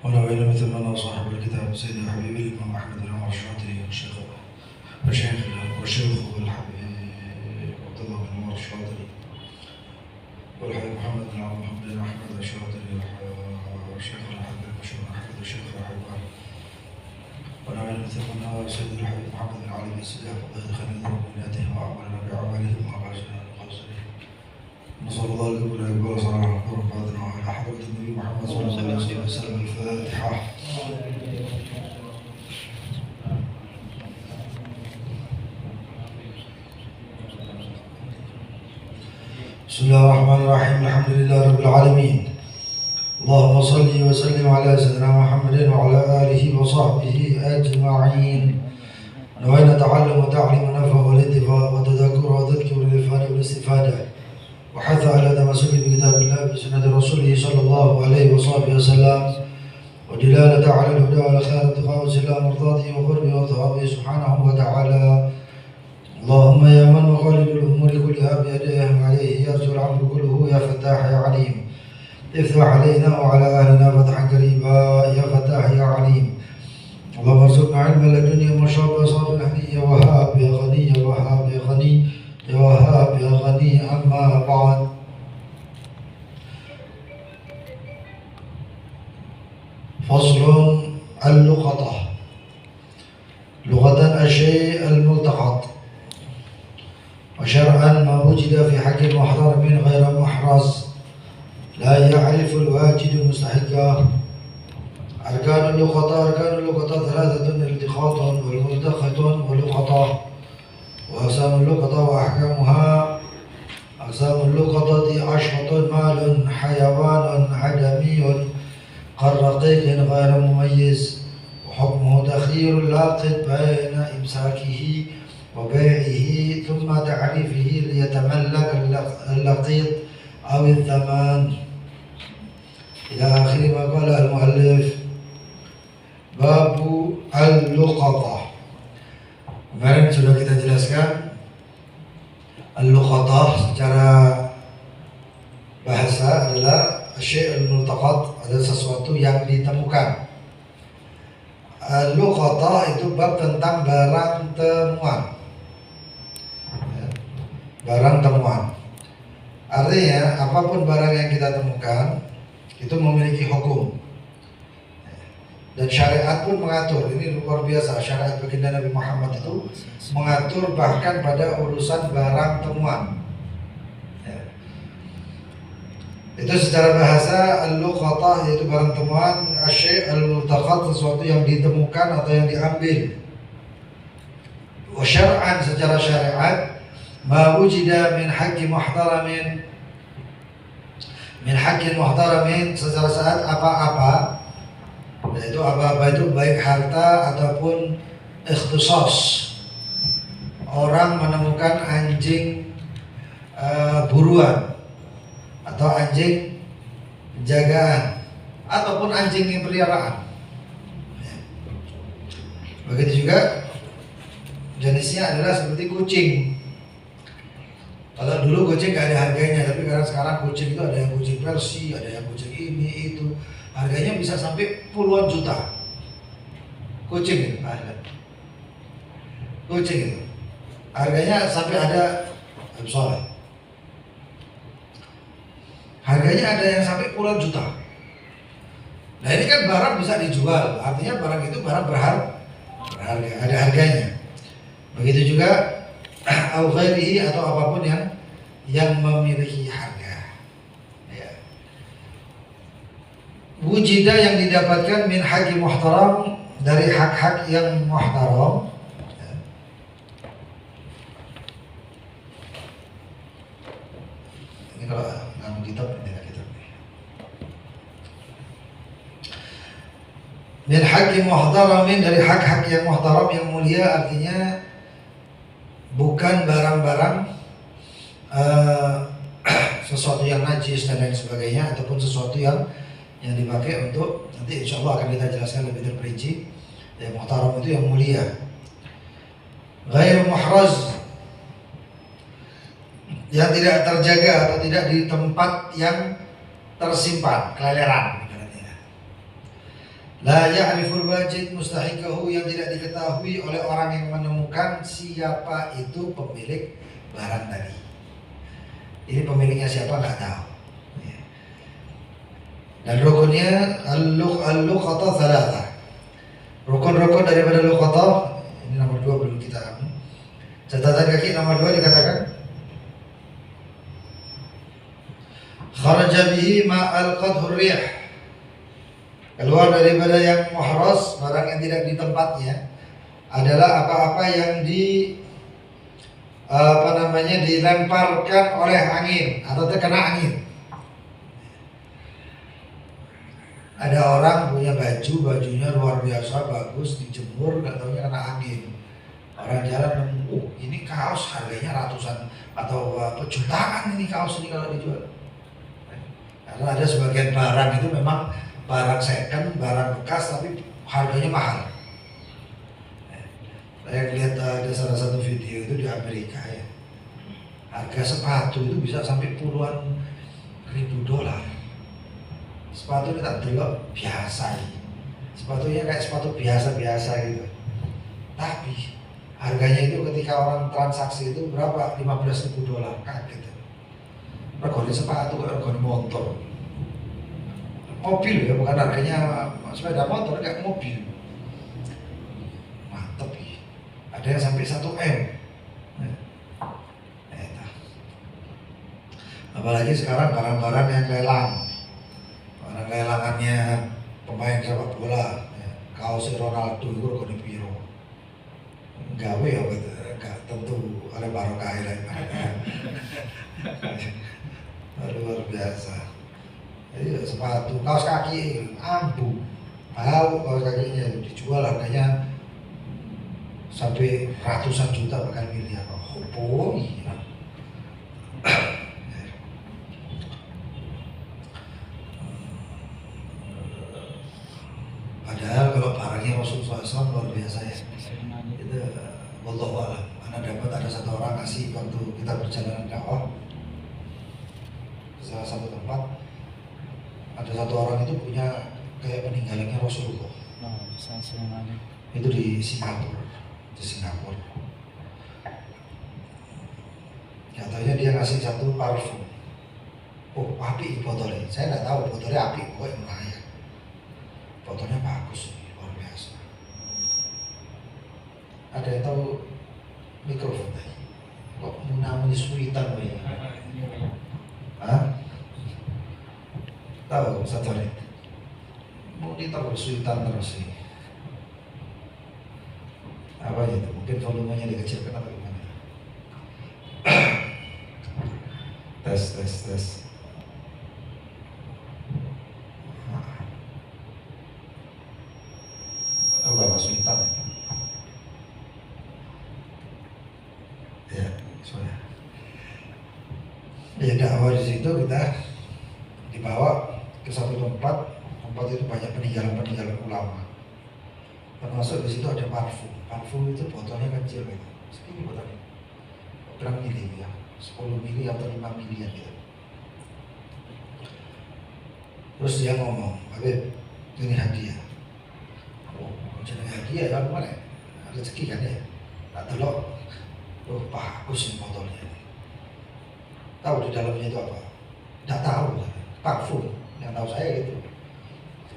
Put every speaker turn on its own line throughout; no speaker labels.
ونوينا مثل ما صاحب الكتاب سيدي وحبيبي الإمام أحمد بن عمر الشاطري والشيخ والحبيب عبد الله بن عمر الشاطري والحبيب محمد بن أحمد الشاطري والشيخ الحبيب بشير أحمد الشيخ الحبيب ونوينا مثل ما سيدي الحبيب محمد بن علي بن السلاح وقد خلينا ربنا وعملنا بعملهم وأبعثنا الخاسرين نسأل الله لكم يقبل صلاة ورفعتنا على حضرة النبي محمد صلى الله عليه وسلم. الفاتحة. بسم الله الرحمن الرحيم. الحمد لله رب العالمين. اللهم صل وسلم على سيدنا محمد وعلى آله وصحبه أجمعين. نوينا تعلم وتعليم ونفع والانتفاع وتذكر وتذكر الإفادة والاستفادة وحث على تمسك بكتاب الله بسنة رسوله صلى الله عليه وصحبه وسلم ودلالة على الهدى والخير اتقاء وسلام مرضاته وقربه وثوابه سبحانه وتعالى. اللهم يا من مخالد الأمور كلها بيده وعليه يرجو العبد كله يا فتاح يا عليم افتح علينا وعلى أهلنا فتحا قريبا يا فتاح يا عليم. اللهم ارزقنا علما لدنيا مشابه صافي الحني يا وهاب يا غني يا وهاب يا غني يا وهاب يا غني. أما بعد، فصل اللقطة. لغة الشيء الملتقط، وشرعا ما وجد في حق محترم غير محرز لا يعرف الواجد المستحق. أركان اللقطة ثلاثة: التقاط والملتقط واللقطة. وأقسام اللقطة وأحكامها: أقسام اللقطة 10: مال حيوان عدمي كالرقيق غير مميز، وحكمه تخيير اللاقط بين إمساكه وبيعه ثم تعريفه ليتملك اللقيط أو الثمن إلى آخر ما قال المؤلف. باب اللقطة. Kemarin sudah kita jelaskan al-luqatah secara bahasa adalah syai' al-multaqat, adalah sesuatu yang ditemukan. Al-luqatah itu bab tentang barang temuan. Barang temuan artinya apapun barang yang kita temukan itu memiliki hukum, dan syariat pun mengatur. Ini luar biasa, syariat baginda Nabi Muhammad itu mengatur bahkan pada urusan barang temuan. Itu secara bahasa al-luqatah yaitu barang temuan, asy-syai' al-multaqat sesuatu yang ditemukan atau yang diambil. Wa syar'an secara syariat, ma wujida min haqqi muhtaramin, min haqqin muhtaramin secara saat apa-apa, yaitu apa-apa itu baik harta ataupun ikhtisas. Orang menemukan anjing buruan atau anjing jagaan ataupun anjing peliharaan. Begitu juga jenisnya adalah seperti kucing. Kalau dulu kucing gak ada harganya, tapi karena sekarang kucing itu ada yang kucing Persia, ada yang kucing ini itu, harganya bisa sampai puluhan juta. Kucing itu, kucing itu harganya sampai ada harganya ada yang sampai puluhan juta. Nah ini kan barang bisa dijual, artinya barang itu barang berharga, ada harganya. Begitu juga au ghairihi atau apapun yang memiliki harga. Ya. Wujida yang didapatkan min haqqi muhtaram, dari hak-hak yang muhtaram. Ya. Ini kalau nama kitab tidak kitab. Min haqqi muhtaramin, dari hak-hak yang muhtaram yang mulia, artinya bukan barang-barang sesuatu yang najis dan lain sebagainya, ataupun sesuatu yang dipakai untuk, nanti insya Allah akan kita jelaskan lebih terperinci. Yang muhtaram itu yang mulia. Ghair muhraz, yang tidak terjaga atau tidak di tempat yang tersimpan, keleleran. La ya'riful wajid mustahikahu, yang tidak diketahui oleh orang yang menemukan siapa itu pemilik barang tadi. Ini pemiliknya siapa nggak tahu. Dan rukunnya al-luqata thalatha. Rukun-rukun daripada luqata, ini nomor 2 belum kita ambil. Catatan kaki nomor 2 dikatakan kharaja bihi ma'al qadhur riyah, keluar daripada yang muhras, barang yang tidak di tempatnya, adalah apa-apa yang dilemparkan oleh angin atau terkena angin. Ada orang punya bajunya luar biasa bagus, dijemur, nggak taunya kena angin. Orang jalan nemu, ini kaos harganya ratusan atau jutaan ini kaos ini kalau dijual. Karena ada sebagian barang itu memang barang second, barang bekas, tapi harganya mahal. Saya lihat ada salah satu video itu di Amerika ya, harga sepatu itu bisa sampai puluhan ribu dolar. Sepatu ini tak delok biasa ya. Sepatunya kayak sepatu biasa-biasa gitu. Tapi harganya itu ketika orang transaksi itu berapa? 15.000 dolar, kaget. Regane sepatu, regane motor. Mobil ya, bukan harganya sepeda motor, kayak mobil. Mantep ya. Ada yang sampai 1 M. Apalagi sekarang barang-barang yang lelang. Barang lelangannya pemain sepak bola, kaos Ronaldo itu regane piro. Gawe ya gak tentu oleh barokah ya. Luar biasa. Jadi sepatu, kaos kaki ampuh, bau kaos kakinya itu dijual harganya sampai ratusan juta bahkan miliar. Oh iya. Padahal kalau barangnya Rasulullah SAW luar biasa ya. Itu wallahu a'lam. Ana dapat ada satu orang ngasih waktu kita perjalanan dakwah ke salah satu tempat, ada satu orang itu punya kayak peninggalannya Rasulullah. Itu di Singapura. Katanya dia ngasih satu parfum. Oh, api botolnya. Saya nggak tahu botolnya api, pokoknya lumayan. Botolnya bagus, luar biasa. Ada yang tahu mikrofon tadi? Kok menamuni suitan ya? Hah? Tahu satu hari? Mau ditaruh suitan terus ini. Apa itu? Mungkin volumenya dikecilkan atau gimana? Tes. Apa suitan? Ya, soalnya. Ya dakwah di situ kita dibawa ke satu tempat itu banyak peninggalan ulama. Termasuk di situ ada parfum. Parfum itu botolnya kecil gitu. Segini botolnya. Berapa mili ya? 10 mili atau 5 mili gitu. Terus dia ngomong, Habib, ini hadiah. Oh, jadi hadiah ya gimana? Rezeki kan ya? Tak telok. Oh, bagus ini botolnya. Tahu di dalamnya itu apa? Tidak tahu. Parfum. Yang tahu saya gitu.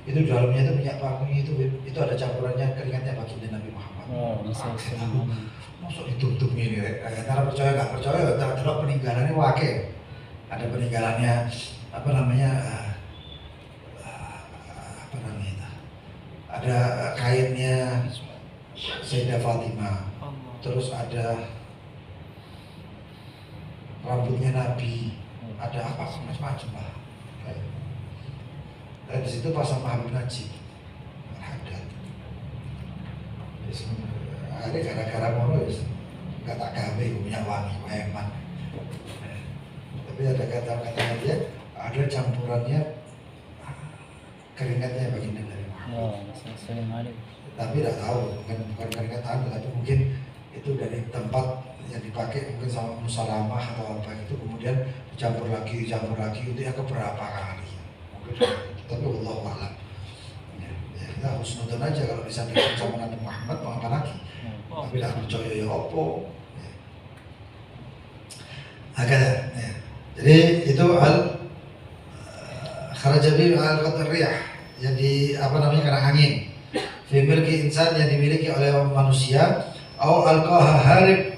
Itu di dalamnya itu minyak parfumnya itu ada campurannya keringatnya baginda Nabi Muhammad. Masuk ditutup ini, antara percaya nggak percaya, terus peninggalannya wakil. Ada peninggalannya apa namanya itu? Ada kainnya Sayyidah Fatimah, terus ada rambutnya Nabi, ada apa macam-macam lah. Dan di situ pasang Habib Najib Al-Haddad. Ada gara-gara mono nggak tak gawe punya wangi eman. Tapi ada kata-katanya dia, ada campurannya keringatnya baginda dari Muhammad. Tapi tidak tahu, bukan keringat tapi mungkin itu dari tempat yang dipakai mungkin sama musalamah atau apa itu, kemudian dicampur lagi itu yang keberapa kali. Mungkin tapi Allah a'lam. Ya, kita disandingkan sama Nabi Muhammad mau apa lagi? Tapi tidak percaya ya apa? Agak ya. Jadi itu kharajabi al-qatar riyah yang apa namanya karena angin. Fi milki insan yang dimiliki oleh manusia, atau alqaha harib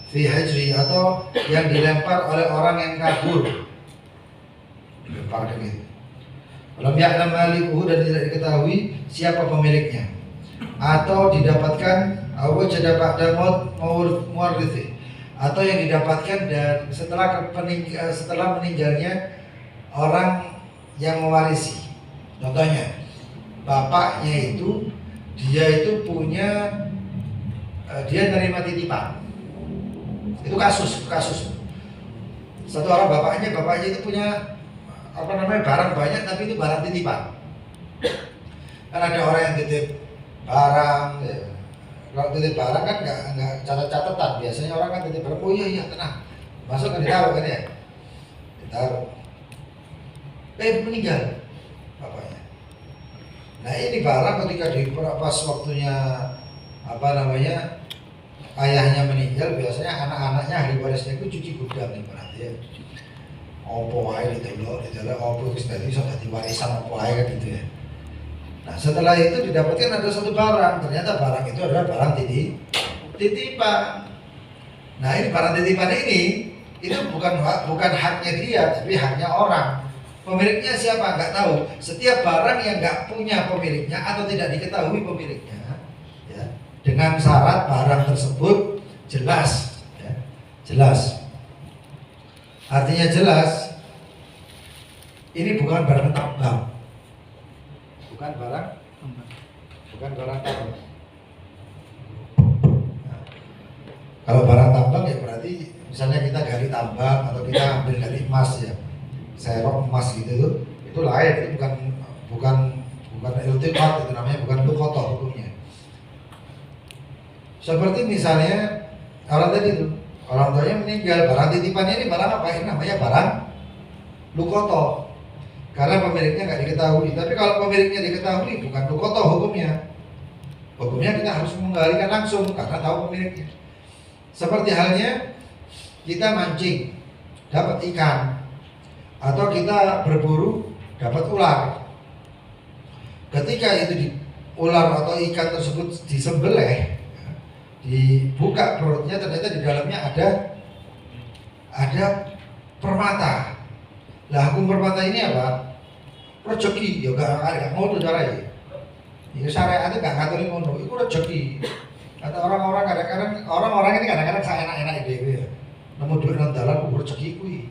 fi hajri atau yang dilempar oleh orang yang kabur. Dilempar gitu. Belum ya'lam malikuhu dan tidak diketahui siapa pemiliknya. Atau didapatkan wajada ba'da muwarrithi atau yang didapatkan dan setelah meninggalnya orang yang mewarisi. Contohnya, bapaknya itu dia punya dia nerima titipan. Itu kasus. Satu orang bapaknya itu punya barang banyak tapi itu barang titipan. Kan ada orang yang titip barang, ya. Kalau titip barang kan nggak catat-catatan. Biasanya orang kan titip barang, oh iya tenang, masuk kan ditaruh kan ya, ditaruh. Meninggal bapaknya. Nah ini barang ketika pas waktunya ayahnya meninggal, biasanya anak-anaknya ahli warisnya itu cuci gudang nih berarti ya. Opo wae didelok opo wis dadi iso dadi warisan opo wae kan gitu ya. Nah, setelah itu didapatkan ada satu barang, ternyata barang itu adalah barang titipan. Nah, ini barang titipan ini itu bukan haknya dia, tapi haknya orang. Pemiliknya siapa? Nggak tahu. Setiap barang yang nggak punya pemiliknya atau tidak diketahui pemiliknya, ya, dengan syarat barang tersebut jelas, ya, jelas. Artinya jelas, ini bukan barang tambang, bukan barang tambang. Nah, kalau barang tambang ya berarti misalnya kita gali tambang atau kita ambil dari emas ya, serok emas gitu itu lain, itu bukan iltifat, itu namanya bukan luqata hukumnya. Seperti misalnya orang tadi itu, orang tuanya meninggal, barang titipannya ini barang apa? Ini namanya barang luqata. Karena pemiliknya nggak diketahui. Tapi kalau pemiliknya diketahui, bukan luqata hukumnya. Hukumnya kita harus mengembalikan langsung karena tahu pemiliknya. Seperti halnya kita mancing, dapat ikan, atau kita berburu, dapat ular. Ketika itu ular atau ikan tersebut disembelih, dibuka perutnya, ternyata di dalamnya ada permata. Lah hukum permata ini apa? Rezeki, ya gak mau tuh caranya. Ya syariat itu gak ngatur ngono, itu rezeki. Kata orang-orang kadang-kadang orang-orang ini kadang-kadang saya enak-enak dhewe ya. Nemu duit nang dalan rezeki kuwi.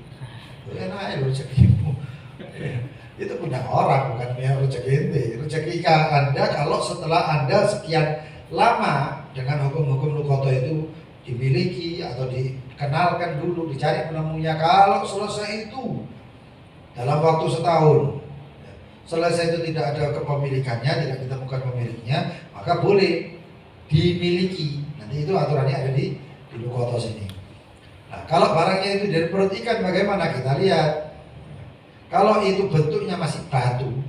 Enak rezekimu. Itu punya orang, bukan punya rezeki ente. Rezeki Anda kalau setelah Anda sekian lama dengan hukum-hukum luqata itu dimiliki atau dikenalkan dulu, dicari penemunya. Kalau selesai itu dalam waktu setahun, selesai itu tidak ada kepemilikannya, tidak ditemukan pemiliknya, maka boleh dimiliki. Nanti itu aturannya ada di luqata sini. Nah, kalau barangnya itu dari perut ikan, bagaimana kita lihat? Kalau itu bentuknya masih batu,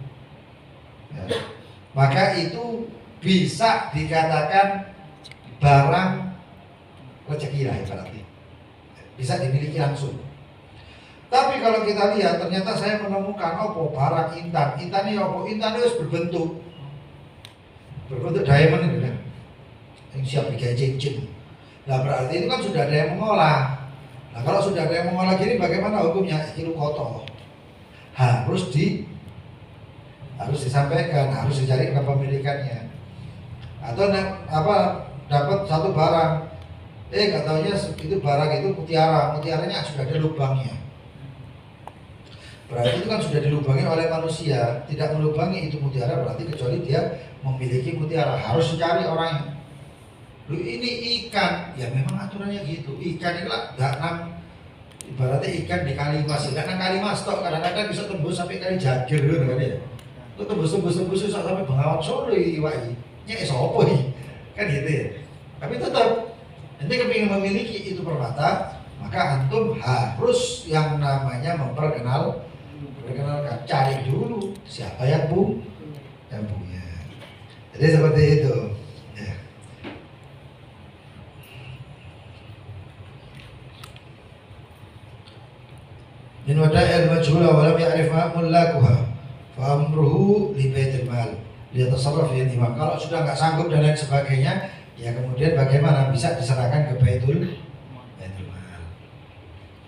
ya, maka itu bisa dikatakan barang rezeki lah ibaratnya, bisa dimiliki langsung. Tapi kalau kita lihat ternyata saya menemukan barang intan ini harus berbentuk diamond itu kan, yang siap digawe cincin. Nah berarti itu kan sudah ada yang mengolah. Nah kalau sudah ada yang mengolah gini, bagaimana hukumnya? Itu kotor, harus disampaikan, harus dicari kepemilikannya. Atau dapat satu barang, nggak taunya itu barang itu mutiaranya sudah ada lubangnya. Berarti itu kan sudah dilubangi oleh manusia, tidak melubangi itu mutiara berarti kecuali dia memiliki mutiara, harus dicari orangnya. Ini ikan, ya memang aturannya gitu. Ikan itu lah ibaratnya ikan di Kalimas, karena Kalimas tok kadang-kadang bisa tembus sampai Kali Jagir gitu kan ya. Itu tembus sampai Bengawan Solo iwak nya sopo kan gitu ya. Tapi tetap nanti kepingin memiliki itu permata, maka antum harus yang namanya memperkenalkan, cari dulu siapa yang punya. Jadi seperti itu. majhula wa lam ya'rif mullakuha fa amruhu li baitil mal liyatasarraf fihi imam. Kalau sudah nggak sanggup dan lain sebagainya, ya kemudian bagaimana bisa diserahkan ke baitul mal.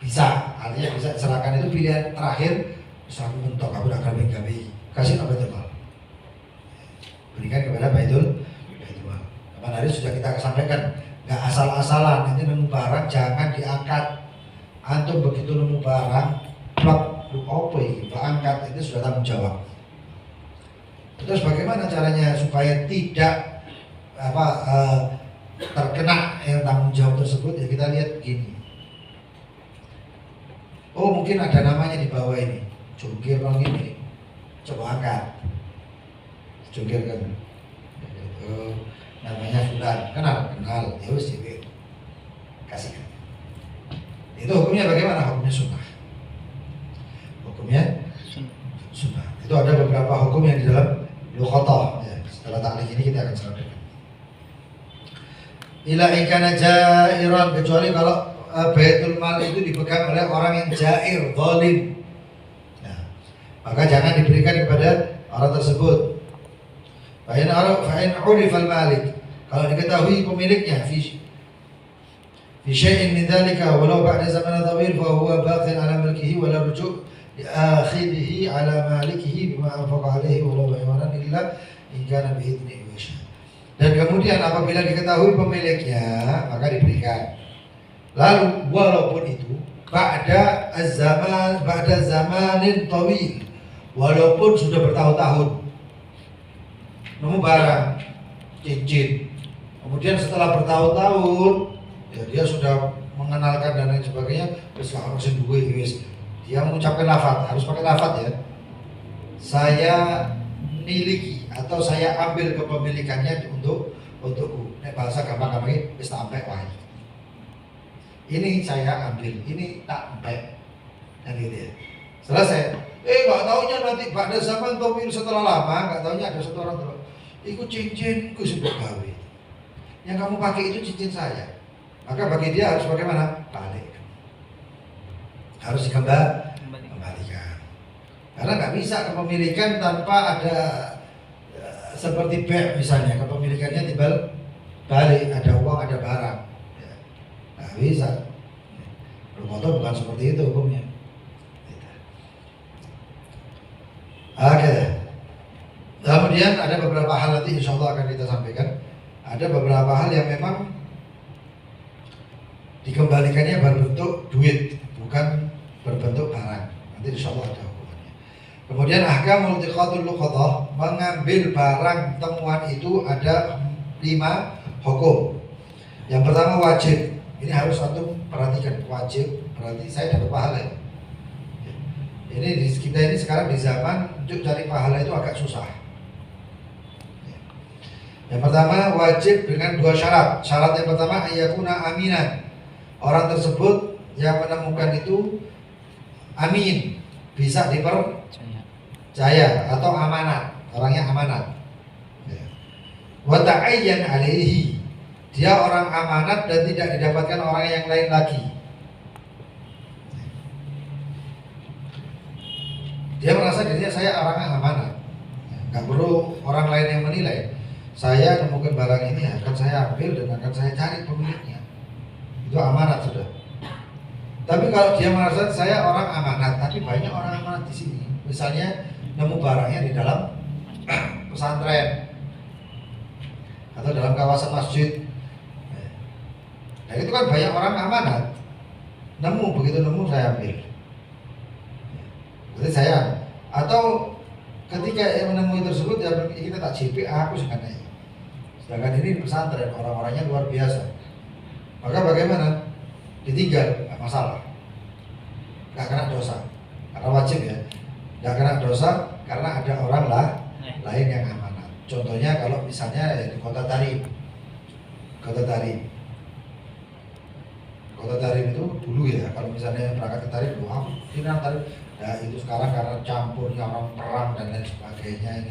Bisa, artinya bisa diserahkan, itu pilihan terakhir. Misalnya mentok aku udah gabi kasih ke baitul mal, berikan kepada baitul mal. Kapan hari sudah kita sampaikan, nggak asal-asalan. Nanti nemu barang jangan diangkat. Antum begitu nemu barang, plak, apa ini, angkat, itu sudah tanggung jawab. Terus bagaimana caranya supaya tidak terkena yang tanggung jawab tersebut? Ya kita lihat gini. Oh mungkin ada namanya di bawah ini, jungkir kalau gini, coba angkat, jungkir kan, namanya Fulan, kenal, ya wis kasihkan. Itu hukumnya bagaimana? Hukumnya sunnah. Hukumnya sunnah. Itu ada beberapa hukum yang di dalam luqatah. Ya, setelah taklik ini kita akan sampaikan. Ila ikana jairan, kecuali kalau baitul mal itu dipegang oleh orang yang jair, zalim. Nah, maka jangan diberikan kepada orang tersebut. Fa'in urif al-malik, kalau diketahui pemiliknya fi syai'in min dhalika walau ba'da zaman tawil fa huwa baqin ala milkihi wa la ruju' li akhidhihi ala malikihi bima anfaqa alaihi walau baymanan illa in kana bi idni wa syahad. Dan kemudian apabila diketahui pemiliknya maka diberikan. Lalu walaupun itu ba'da zamanin tawil, walaupun sudah bertahun-tahun nemu barang cincin, kemudian setelah bertahun-tahun ya dia sudah mengenalkan dan lain sebagainya, terus harus duwe wis. Dia mengucapkan lafaz, harus pakai lafaz ya. Saya miliki atau saya ambil kepemilikannya untukku. Nek bahasa gampang-gampang wis tak ampek wae. Ini saya ambil, ini tak ampek. Dan gitu ya. Selesai. Nggak taunya nanti pada zaman tawil setelah lama, nggak taunya ada satu orang terus. Ikut cincinku sudah gawe. Yang kamu pakai itu cincin saya. Maka bagi dia harus bagaimana? Balik. Harus dikembalikan. Karena nggak bisa kepemilikan tanpa ada seperti bank misalnya, kepemilikannya timbal balik, ada uang, ada barang. Ya. Nggak bisa. Bermotor bukan seperti itu hukumnya. Oke. Kemudian ada beberapa hal nanti insya Allah akan kita sampaikan. Ada beberapa hal yang memang dikembalikannya berbentuk duit, bukan berbentuk barang. Nanti insya Allah ada hukumannya. Kemudian ahkam multiqatul luqadah, mengambil barang temuan itu ada 5 hukum. Yang pertama wajib. Ini harus antum perhatikan, wajib. Berarti saya dapat pahala ya. Ini kita ini sekarang di zaman untuk cari pahala itu agak susah. Yang pertama wajib dengan 2 syarat. Syarat yang pertama ayyakuna aminan. Orang tersebut yang menemukan itu amin, bisa dipercaya atau amanat, orangnya amanat. Wa ta'ayyan alaihi, dia orang amanat dan tidak didapatkan orang yang lain lagi. Dia merasa dirinya saya orangnya amanat, nggak perlu orang lain yang menilai. Saya menemukan barang ini akan saya ambil dan akan saya cari pemiliknya. Itu amanat sudah. Tapi kalau dia merasa saya orang amanat, tapi banyak orang amanat di sini. Misalnya nemu barangnya di dalam pesantren atau dalam kawasan masjid. Nah itu kan banyak orang amanat. Nemu, begitu nemu saya ambil. Berarti saya. Atau ketika yang menemui tersebut ya kita tak JP, aku sebenarnya. Sedangkan ini di pesantren, orang-orangnya luar biasa. Maka bagaimana? Ditinggal, nggak masalah, nggak kena dosa, karena wajib ya, nggak kena dosa karena ada orang lain yang amanat. Contohnya kalau misalnya di kota Tarim itu dulu ya, kalau misalnya berangkat ke Tarim, ini Tarim, ya itu sekarang karena campurnya orang perang dan lain sebagainya,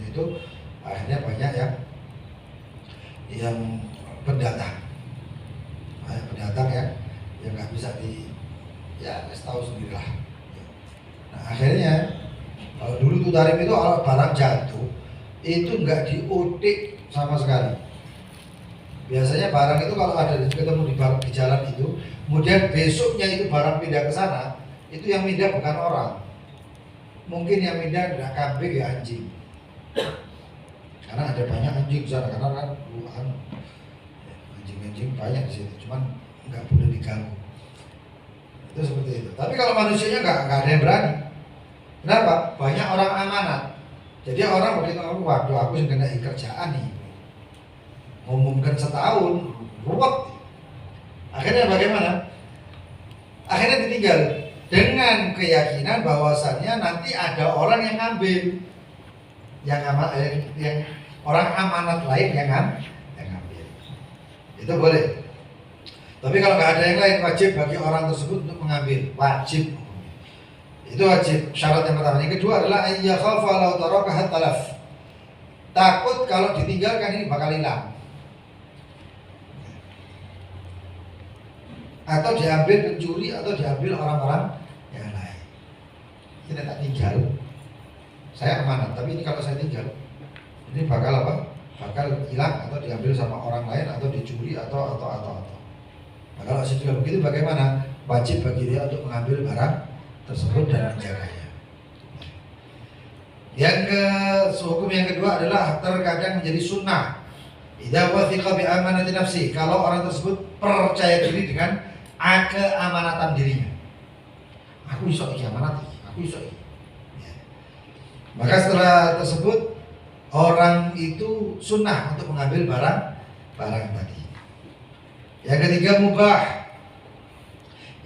itu akhirnya banyak yang pendatang ya, yang nggak bisa tahu sendirilah. Nah, akhirnya kalau dulu tuh tarif itu kalau barang jatuh itu nggak diodik sama sekali. Biasanya barang itu kalau ada ketemu di jalan itu, kemudian besoknya itu barang pindah ke sana, itu yang pindah bukan orang. Mungkin yang pindah tidak kambing ya anjing. Karena ada banyak anjing di sana, karena kan anjing-anjing banyak di situ, cuman nggak boleh diganggu. Itu seperti itu. Tapi kalau manusianya nggak ada yang berani. Kenapa? Banyak orang amanat. Jadi orang begitu, waduh aku yang kena kerjaan nih. Ngumumkan setahun, ruwet. Akhirnya bagaimana? Akhirnya ditinggal dengan keyakinan bahwasannya nanti ada orang yang ngambil, yang orang amanat lain yang ngambil. Itu boleh. Tapi kalau nggak ada yang lain, wajib bagi orang tersebut untuk mengambil, wajib. Itu wajib. Syarat yang pertama. Yang kedua adalah ayyakhafa law tarakaha talaf. Takut kalau ditinggalkan ini bakal hilang. Atau diambil pencuri atau diambil orang-orang yang lain. Ini tak tinggal. Saya amanat, tapi ini kalau saya tinggal, ini bakal apa? Bakal hilang atau diambil sama orang lain atau dicuri atau. Nah, kalau sudah begitu bagaimana? Wajib bagi dia untuk mengambil barang tersebut dan menjaganya. Hukum yang kedua adalah terkadang menjadi sunnah. Idza wathiqa bi amanati nafsi, kalau orang tersebut percaya diri dengan keamanatan dirinya. Aku iso iki amanat, aku iso iki. Ya. Maka setelah tersebut orang itu sunnah untuk mengambil barang tadi. Yang ketiga mubah.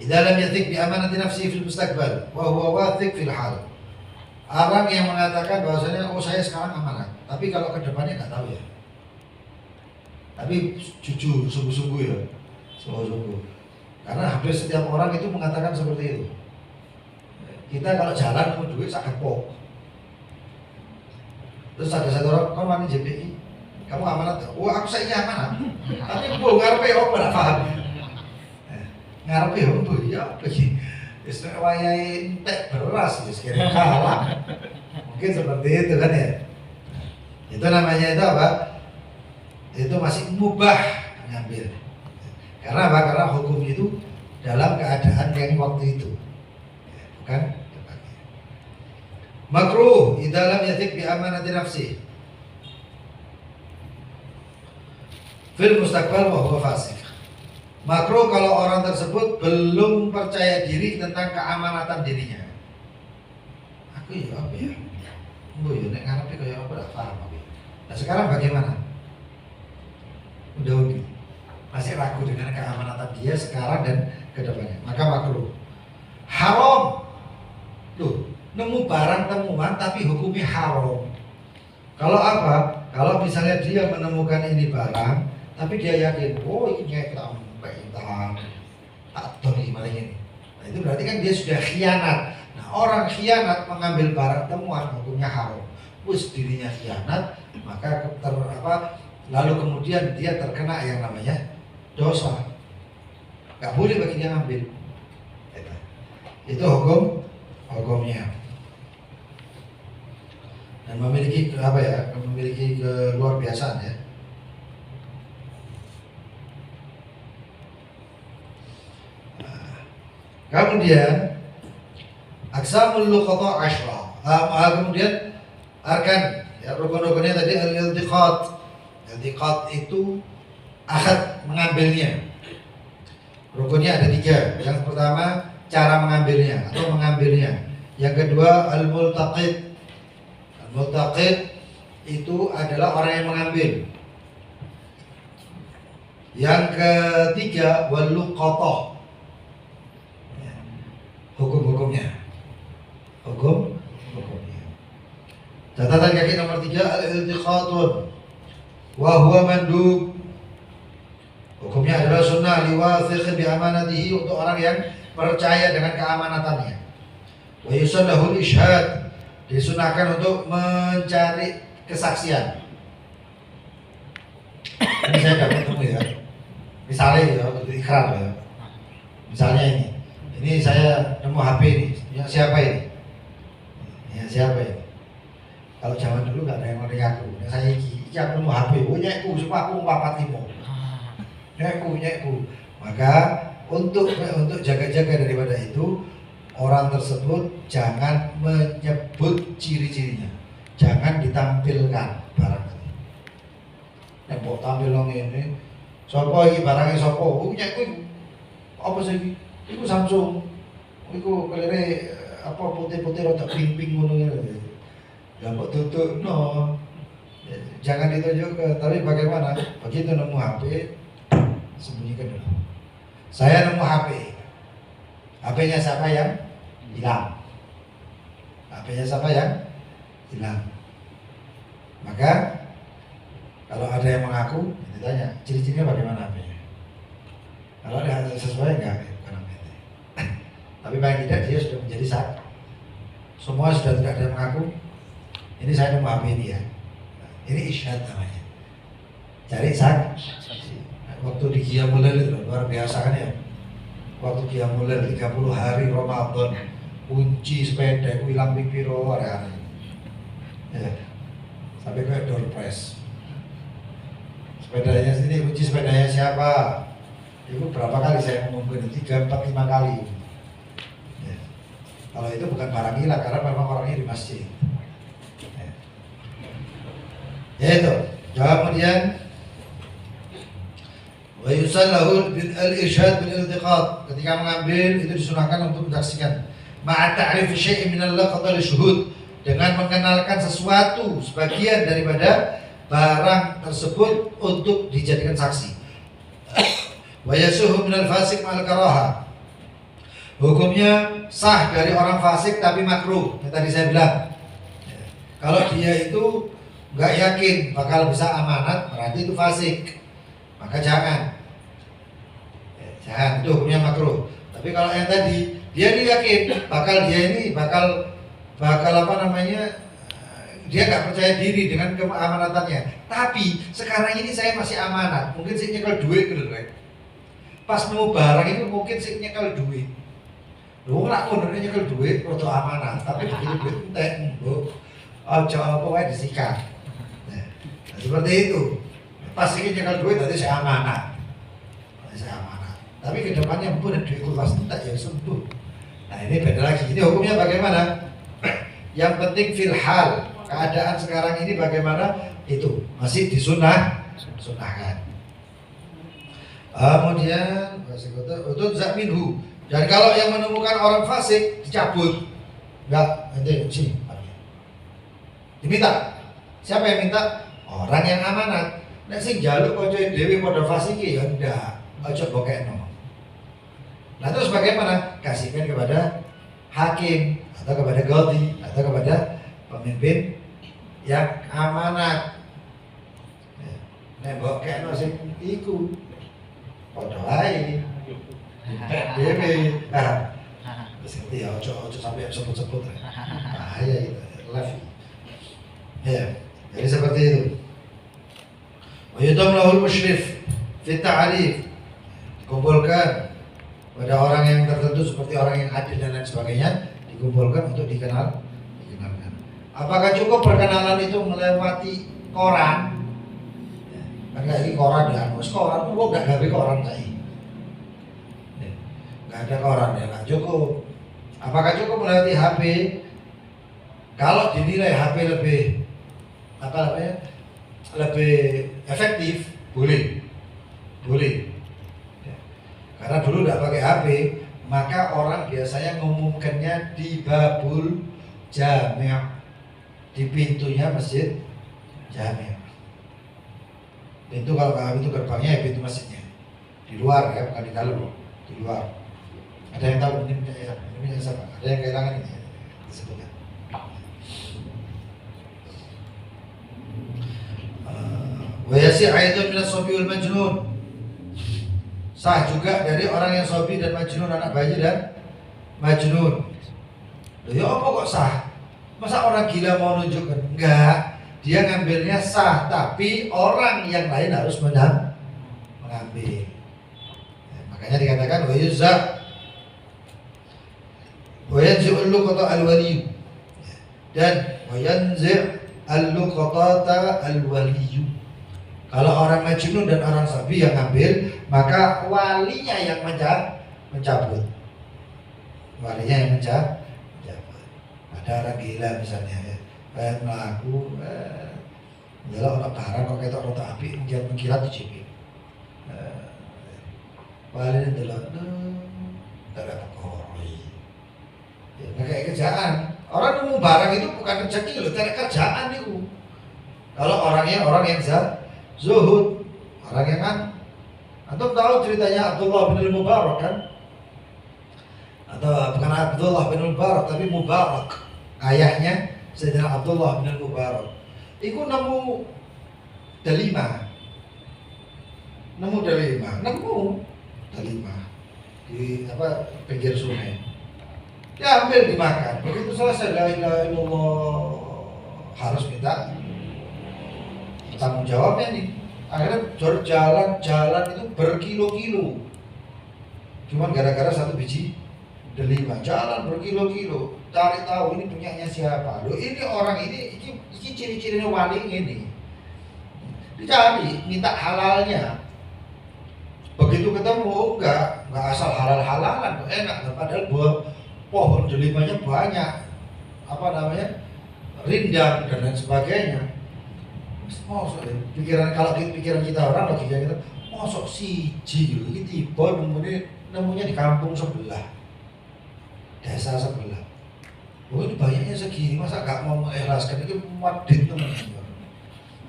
Idza lam yathik bi amanati nafsi fil mustaqbal wa huwa wathiq fil hal. Orang yang mengatakan bahwasanya saya sekarang amanat, tapi kalau ke depannya enggak tahu ya. Tapi jujur, sungguh-sungguh ya. Sungguh-sungguh. Karena hampir setiap orang itu mengatakan seperti itu. Kita kalau jalan mau duit sak gepok. Terus ada satu orang, kamu mani JPI, kamu amanat? Wah, aku saya amanat. Tapi bu ngarepe om ora paham. Ngarepe om bu ya begini. Wis wayahe entek beras wis kira kalah. Mungkin seperti itu kan ya. Itu namanya itu apa? Itu masih mubah ngambil. Karena apa? Karena hukum itu dalam keadaan yang waktu itu, bukan depannya. Makruh idza lam yathik bi amanati nafsi fil mustaqbal wa huwa fasik. Makruh kalau orang tersebut belum percaya diri tentang keamanatan dirinya. Aku ya apa ya? Ya nek ngarepe kaya apa ora paham aku. Nah sekarang bagaimana? Udah masih ragu dengan keamanatan dia sekarang dan kedepannya, maka makruh. Haram, tuh nemu barang temuan tapi hukumnya haram. Kalau apa? Kalau misalnya dia menemukan ini barang, tapi dia yakin, oh ini kayak tak tahu gimana ini. Nah itu berarti kan dia sudah khianat. Nah orang khianat mengambil barang temuan hukumnya haram. Wis dirinya khianat, maka lalu kemudian dia terkena yang namanya dosa, nggak boleh bagi dia ambil. Itu hukumnya. Dan memiliki memiliki keluar biasaan ya. Kemudian aqsamul luqata 10. Kemudian arkan ya rukun-rukunnya tadi al-iltiqat. Iltiqat itu akad mengambilnya. Rukunnya ada 3. Yang pertama cara mengambilnya atau mengambilnya. Yang kedua al-multaqid. Al-multaqid itu adalah orang yang mengambil. Yang ketiga wal-luqatah. Hukum-hukumnya. Hukum-hukumnya. Catatan kaki nomor 3 al-iltiqatun wa huwa mandub. Hukumnya adalah sunnah liwathiq bi amanatihi, untuk orang yang percaya dengan keamanatannya. Wa yusallahu al-ishhad, disunahkan untuk mencari kesaksian. Ini saya dapat ketemu ya. Misalnya ya, untuk ikrar ya. Misalnya ini saya nemu HP ini, yang siapa ini? Ya siapa ini? Kalau zaman dulu nggak ada yang ngerti aku. Yang saya iki aku nemu HP, nyekku, semua aku 45. Nyekku. Maka untuk jaga-jaga daripada itu, orang tersebut jangan menyebut ciri-cirinya, jangan ditampilkan barang itu. Yang mau tampil dong ini, sopo ini barangnya sopo, nyekku, apa sih? Iku Samsung, iku kelire apa putih-putih rada pink-pink ngono ya. Ya kok tutup no. Jangan ditunjukkan, tapi bagaimana? Begitu nemu HP, sembunyikan dulu. Saya nemu HP. HP-nya siapa yang hilang? HP-nya siapa yang hilang? Maka kalau ada yang mengaku, ditanya ciri-cirinya bagaimana HP-nya. Kalau ada sesuai enggak, bukan HP. Tapi paling tidak dia sudah menjadi saksi. Semua sudah tidak ada yang mengaku. Ini saya nemu HP ini ya. Ini isyhad namanya. Cari saksi. Waktu di Qiyamul Lail itu luar biasa kan ya. Waktu Qiyamul Lail 30 hari Ramadan, kunci sepeda ku ilang piro hari-hari. Ya. Sampai ke door prize. Sepedanya sini, kunci sepedanya siapa? Itu berapa kali saya ngomongin? 3, 4, 5 kali. Ya. Kalau itu bukan barang hilang karena memang orangnya di masjid. Ya itu. Kemudian wa yusallahu bil irsyad bil iltiqat, ketika mengambil itu disunahkan untuk menyaksikan ma'a ta'rif syai'in min al-laqad syuhud, dengan mengenalkan sesuatu sebagian daripada barang tersebut untuk dijadikan saksi. Wa yasuhu min al-fasik ma'al karaha, hukumnya sah dari orang fasik tapi makruh. Yang tadi saya bilang, kalau dia itu nggak yakin bakal bisa amanat, berarti itu fasik, maka jangan. Jangan, itu hukumnya makruh. Tapi kalau yang tadi dia yakin bakal apa namanya, dia nggak percaya diri dengan keamanatannya. Tapi sekarang ini saya masih amanat, mungkin saya nyekel duit gitu kan. Pas nemu barang itu mungkin saya nyekel duit. Lu nggak benernya nyekel duit untuk amanat, tapi begitu duit entek, bu, apa wae disikat. Seperti itu. Pas ini nyekel duit tadi saya amanat. Tapi kedepannya pun duit kelas tak yang sembuh. Nah ini beda lagi. Ini hukumnya bagaimana? Yang penting fil hal, keadaan sekarang ini bagaimana, itu masih disunahkan. Kemudian untuk zakminhu. Dan kalau yang menemukan orang fasik dicabut. Enggak, nanti sini. Diminta. Siapa yang minta? Orang yang amanat. Nek sing njaluk kanca dhewe padha fasiki ya ndak, aja bokekno. Nah terus bagaimana? Kasihkan kepada hakim atau kepada qadhi atau kepada pemimpin yang amanat. Nek bokekno sing iku padha ae. Entek dhewe. Ah. Wis ngerti ya, aja sampai sebut-sebut. Bahaya itu, live. Ya. Jadi seperti itu. Wa yudam lahul musyrif fi ta'rif, dikumpulkan pada orang yang tertentu seperti orang yang adil dan lain sebagainya, dikumpulkan untuk dikenalkan. Apakah cukup perkenalan itu melewati koran? Kan ini koran ya, koran kok enggak gawe koran saya. Enggak ada koran ya, enggak cukup. Apakah cukup melewati HP? Kalau dinilai HP lebih efektif, boleh. Ya. Karena dulu tidak pakai HP, maka orang biasanya mengumumkannya di babul jami', di pintunya masjid jami'. Pintu, kalau kami itu gerbangnya ya pintu masjidnya, di luar ya, bukan di dalam, di luar. Ada yang tahu ini siapa? Ada yang kehilangan ini disebutkan. Wa yasi' aidan min as-sabi wal majnun. Sah juga dari orang yang sabi dan majnun, anak bayi dan majnun. Loh ya apa kok sah? Masa orang gila mau nunjukkan? Enggak. Dia ngambilnya sah, tapi orang yang lain harus mengambil. Ya, makanya dikatakan wa yuzza wa yanzi'u luqata al-wali. Dan wayanzi' al-luqatata al-waliyu. Kalau orang majnun dan orang sabi yang ngambil, maka walinya yang mencabut. Walinya yang mencabut. Ada orang gila misalnya ya, kayak melaku, adalah orang barang kok kayak orang api, dia mengkira dicipin. Walinya adalah tidak ada pekori. Ya, kayak kerjaan. Orang nemu barang itu bukan rezeki loh, cari kerjaan itu. Kalau orangnya orang yang zuhud, orang yang kan, antum tahu ceritanya Abdullah bin Mubarak kan? Atau bukan Abdullah bin Mubarak tapi Mubarak, ayahnya Sayyidina Abdullah bin Mubarak. Iku nemu delima di apa pinggir sungai. Ya ambil dimakan. Begitu selesai la ilaha illallah harus minta tanggung jawabnya nih. Akhirnya jalan itu berkilo-kilo. Cuman gara-gara satu biji delima, jalan berkilo-kilo, cari tahu ini punyanya siapa. Loh ini orang ini ciri-cirinya wali ini. Dicari, minta halalnya. Begitu ketemu enggak asal halal-halalan, enak. Padahal buah pohon delimanya banyak, apa namanya, rindang dan lain sebagainya. Pikiran kita orang logika kita, mosok siji ini tiba nemunya di kampung sebelah, desa sebelah. Oh ini banyaknya segini, masa gak mau mengikhlaskan ini medit teman-teman.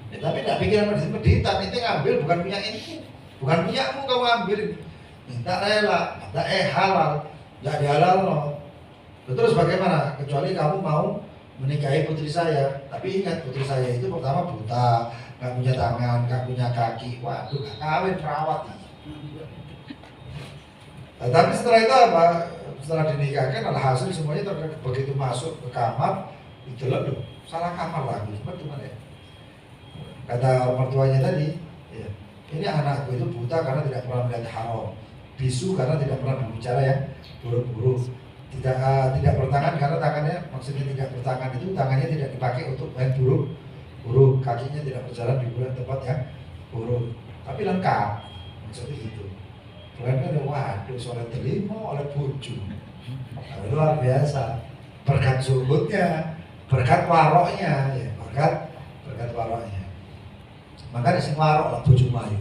Ya, tapi tidak pikiran meditan, itu ngambil bukan punya ini, bukan punyamu kamu ambil ini. Tak rela, tak halal, tak dihalal loh. Terus bagaimana? Kecuali kamu mau menikahi putri saya. Tapi ingat putri saya itu pertama buta, gak punya tangan, gak punya kaki. Waduh, gak kawin perawat. Nah, tapi setelah itu apa? Setelah dinikahkan alhasil semuanya begitu masuk ke kamar, itu loh, salah kamar lagi. Betul ya? Kata mertuanya tadi, ya, ini anakku itu buta karena tidak pernah melihat haram, bisu karena tidak pernah berbicara yang buruk-buruk. Tidak bertangan karena tangannya, maksudnya tidak bertangan itu tangannya tidak dipakai untuk main buruk, kakinya tidak berjalan di tempat yang buruk, tapi lengkap, maksudnya itu. Bukan kan waduh soleh terima oleh bucu, luar biasa, berkat zuhudnya, berkat waroknya, ya berkat waroknya. Maka di sini warok lah bucu mayu.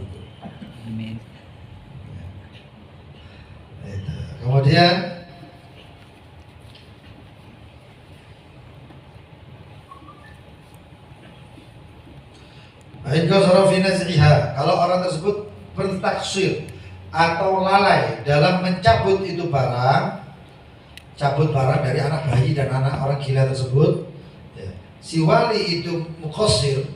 Amin. Kemudian kalau orang tersebut bertaksir atau lalai dalam mencabut itu cabut barang dari anak bayi dan anak orang gila tersebut, ya, si wali itu mukhosir,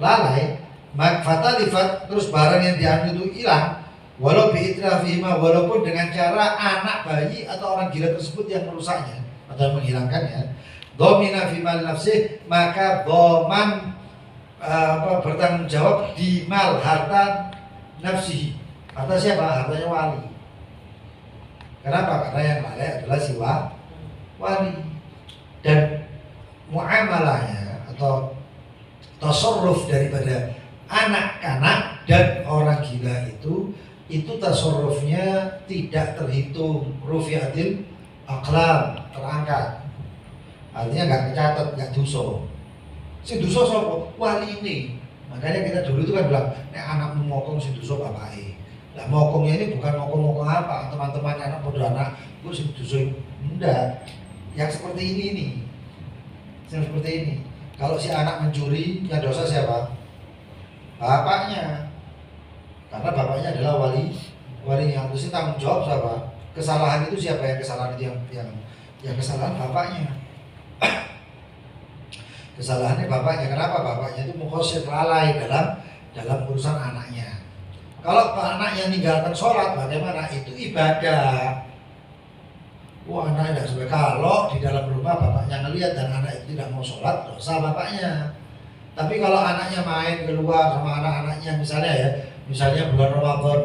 lalai, fatalifat, terus barang yang diambil itu hilang, walau bi'itrafihima, walaupun dengan cara anak bayi atau orang gila tersebut yang merusaknya atau menghilangkannya, domina fimal nafsih, maka doman bertanggung jawab di mal harta nafsihi. Harta siapa? Hartanya wali. Kenapa? Karena yang lalai adalah si wali. Dan muamalahnya atau tasarruf daripada anak-anak dan orang gila itu tasarrufnya tidak terhitung rufiatil aqlam, terangkat. Artinya nggak kecatat, nggak dosa. Si dosa sapa? Wali ini. Makanya kita dulu itu kan bilang, nek anakmu mokong si dosa bapake. Nah mokongnya ini bukan mokong apa, teman-teman anak bodoh anak, gue si dosa enggak. Yang seperti ini nih. Yang seperti ini. Kalau si anak mencuri, yang dosa siapa? Bapaknya. Karena bapaknya adalah wali yang harus tanggung jawab siapa? Kesalahan itu siapa yang kesalahan itu yang kesalahan bapaknya. Kesalahannya bapaknya. Kenapa? Bapaknya itu mukhosir, lalai dalam urusan anaknya. Kalau anaknya ninggalkan sholat, bagaimana? Itu ibadah. Wah, anak tidak sampai. Kalau di dalam rumah bapaknya ngelihat dan anak itu tidak mau sholat, dosa bapaknya. Tapi kalau anaknya main keluar sama anak-anaknya, misalnya bulan Ramadan,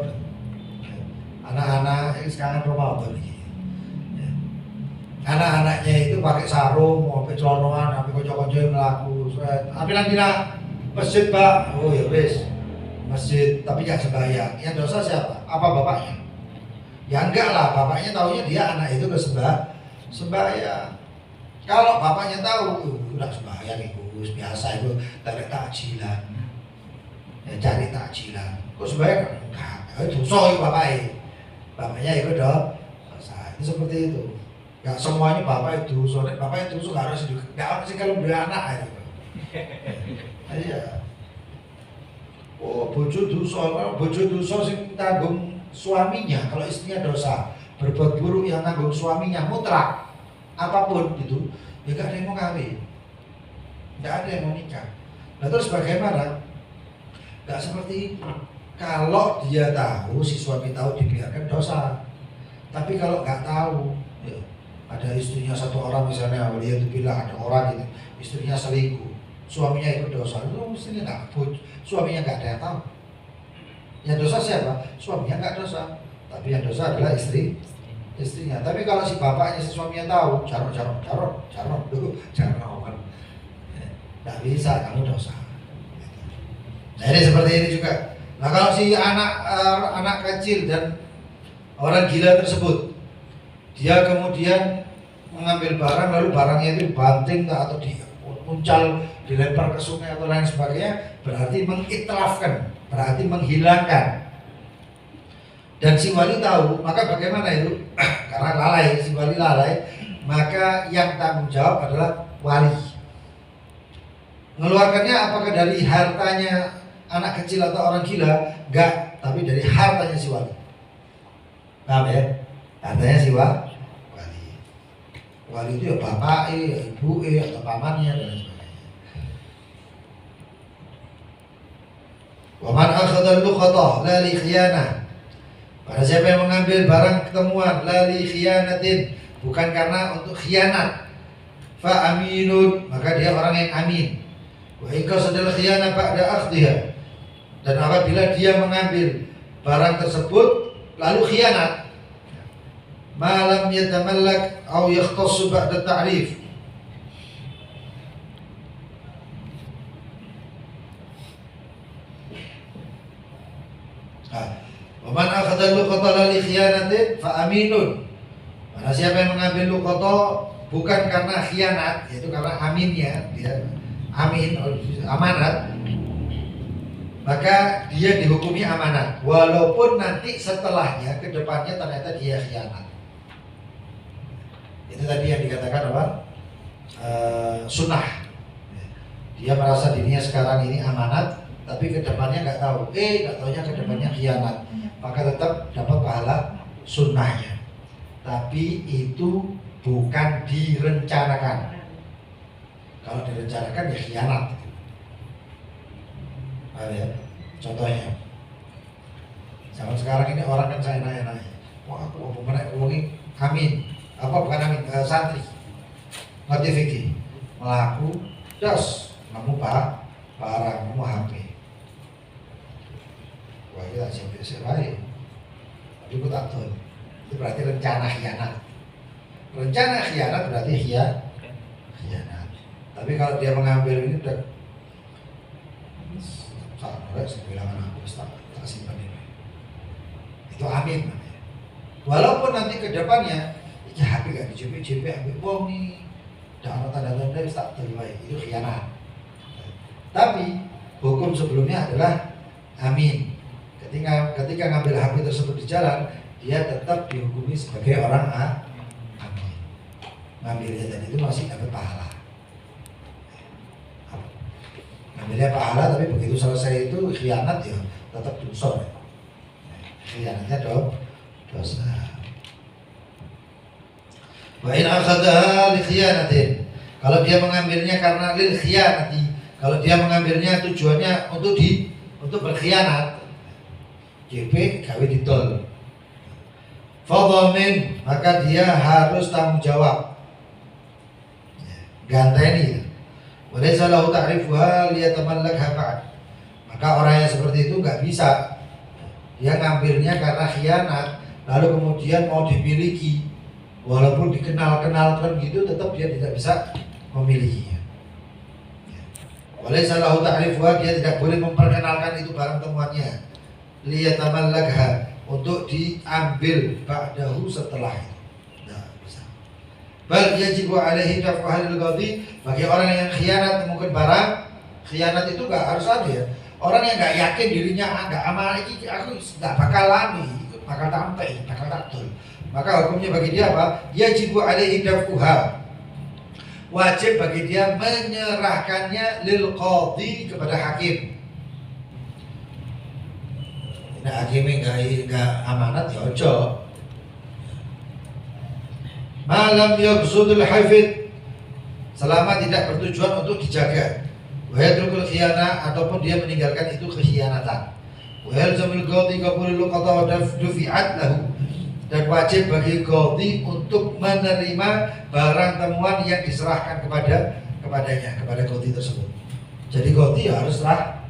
anak-anak ini sekarang Ramadan ini. anak-anaknya itu pakai sarung, mau pakai celonoan, pakai kocok-kocok yang melaku. Tapi nanti masjid pak, oh ya wes masjid, tapi nggak sembahyang. Yang dosa siapa? Apa bapaknya? Ya enggak lah, bapaknya taunya dia anak itu sembahyang. Kalau bapaknya tahu, udah sembahyang itu biasa itu cari takjilan, ya cari takjilan. Kok sembahyang? Enggak, itu dosa bapaknya itu dosa. Itu seperti itu. Gak semuanya bapak itu, soalnya bapak itu nggak harus juga, nggak harus sih kalau beli anak itu. Iya. Oh, bojo dosa sing tanggung suaminya, kalau istrinya dosa berbuat buruk yang tanggung suaminya mutlak apapun gitu, ya gak ada yang mau kawin, nggak ada yang mau nikah. Nah terus bagaimana? Gak seperti itu. Kalau dia tahu, si suami tahu dibiarkan dosa. Tapi kalau nggak tahu, ya, ada istrinya satu orang misalnya, dia itu bilang ada orang gitu, istrinya selingkuh, suaminya itu dosa, itu mestinya nggak, suaminya nggak ada yang tahu. Yang dosa siapa? Suaminya nggak dosa, tapi yang dosa adalah istrinya. Tapi kalau si bapaknya, si suaminya tahu, jangan ngomong, nggak bisa, kamu dosa. Jadi seperti ini juga. Nah kalau si anak kecil dan orang gila tersebut, dia kemudian mengambil barang lalu barangnya itu dibanting atau diuncal, dilempar ke sungai atau lain sebagainya, berarti mengitlafkan, berarti menghilangkan. Dan si wali tahu, maka bagaimana itu? Karena lalai, si wali lalai, maka yang tanggung jawab adalah wali. Mengeluarkannya apakah dari hartanya anak kecil atau orang gila? Enggak, tapi dari hartanya si wali. Paham ya? Hartanya si wali. Wali itu ya bapak, ibu, atau pamannya dan lain sebagainya. Wa man akhadha al-luqatah la li khiyanah. Pada siapa yang mengambil barang ketemuan la li khiyanatin, bukan karena untuk khianat, fa aminun, maka dia orang yang amin. Wa ikhasadul khiyanah ba'da akhdhiha. Dan apabila dia mengambil barang tersebut lalu khianat, malam yatamallak atau yakhtassu ba'da ta'rif. Wa man akhadha luqata li khiyanatin fa aminun. Mana siapa yang mengambil luqata bukan karena khianat, yaitu karena aminnya, dia amin, amanat, maka dia dihukumi amanat walaupun nanti setelahnya ke depannya ternyata dia khianat. Itu tadi yang dikatakan apa? Sunnah. Dia merasa dirinya sekarang ini amanat, tapi ke depannya nggak tahu. Nggak taunya ke depannya khianat. Maka tetap dapat pahala sunnahnya. Tapi itu bukan direncanakan. Kalau direncanakan ya khianat. Ya, contohnya zaman sekarang ini orang kan saya nanya, wah aku mau ngomongin amin, apa bukan amin, santri ngerti fikih, melaku das kamu barang kamu HP, wah kita siapa lain, tapi aku tak tahu, itu berarti rencana khianat. Rencana khianat berarti khianat. Tapi kalau dia mengambil ini udah saya bilang aku tak simpan ini. Itu amin namanya. Walaupun nanti ke depannya ya HP gak di-JP ambil uang nih, dan tanda-tanda tak terima, itu khianat. Tapi hukum sebelumnya adalah amin. Ketika ngambil HP tersebut di jalan, dia tetap dihukumi sebagai orang amin. Ngambilnya tadi itu masih dapat pahala. Ngambilnya pahala, tapi begitu selesai itu khianat ya tetap dosa. Khianatnya dosa. Wa in akhadha li khiyanatin, kalau dia mengambilnya karena lil khiyanati, kalau dia mengambilnya tujuannya untuk berkhianat, JP gawe ditol, fadhamin, maka dia harus tanggung jawab, ganteni. Walaysa lahu ta'rifuha liyatamallakha ba'd. Maka orang yang seperti itu nggak bisa, dia ngambilnya karena khianat lalu kemudian mau dimiliki, Walaupun dikenal-kenalkan gitu, tetap dia tidak bisa memilikinya. Oleh salahu ta'rifuha, dia tidak boleh memperkenalkan itu barang temuannya. Liyatamallakha, untuk diambil ba'dahu setelah itu. Tidak bisa. Bal yajibu alaihi daf'uha lil ghadhi, bagi orang yang khianat temukan barang, khianat itu nggak harus ada ya. Orang yang nggak yakin dirinya nggak amal ini, aku nggak bakal lami, bakal sampai, bakal taktul. Maka hukumnya bagi dia apa? Yajibu alaihi daf'uha, wajib bagi dia menyerahkannya lil qadhi, kepada hakim. Nah, hakimnya nggak amanat ya ojo. Malam yaqsudul hafid, selama tidak bertujuan untuk dijaga. Wa yatrukul khiyana, ataupun dia meninggalkan itu kekhianatan. Wa yalzamul qadhi qabulul qada wa dufi'at lahu, dan wajib bagi qadhi untuk menerima barang temuan yang diserahkan kepadanya, kepada qadhi tersebut. Jadi qadhi ya harus serah.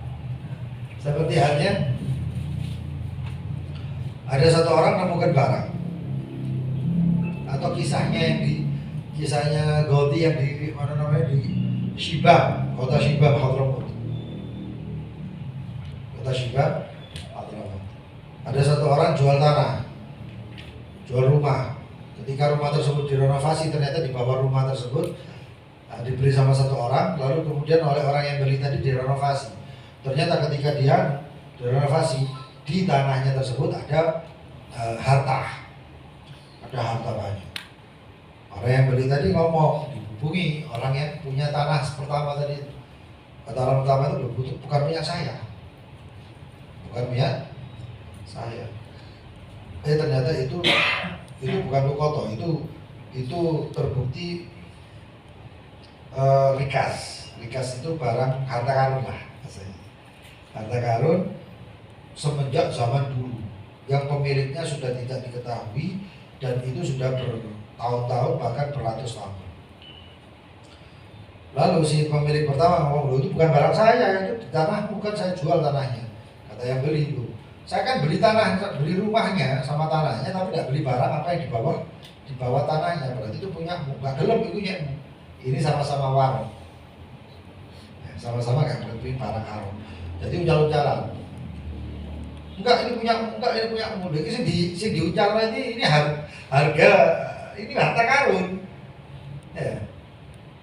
Seperti halnya ada satu orang menemukan barang, atau kisahnya qadhi yang di mana namanya, di Shibam, kota Shibam Hadramut. Kota Shibam Hadramut. Ada satu orang jual tanah, jual rumah. Ketika rumah tersebut direnovasi, ternyata di bawah rumah tersebut dibeli sama satu orang, lalu kemudian oleh orang yang beli tadi direnovasi. Ternyata ketika dia direnovasi, di tanahnya tersebut ada harta banyak. Orang yang beli tadi ngomong, dihubungi orang yang punya tanah pertama tadi. Kata orang pertama itu, bukan punya saya, bukan punya saya. Ternyata itu bukan lukoto, itu terbukti rikas. Rikas itu barang harta karun lah rasanya. Harta karun semenjak zaman dulu, yang pemiliknya sudah tidak diketahui, dan itu sudah bertahun-tahun bahkan beratus tahun. Lalu si pemilik pertama ngomong, itu bukan barang saya, itu tanah, bukan saya jual tanahnya. Kata yang beli itu, saya kan beli tanah, beli rumahnya sama tanahnya, tapi tidak beli barang apa yang di bawah tanahnya. Berarti itu punya, nggak gelem itu ya. Ini sama-sama warung, sama-sama nggak beli barang haram. Jadi ucal-ucalan. Enggak, ini punya muda. Ini diucal ini harga, ini harta karun. Ya.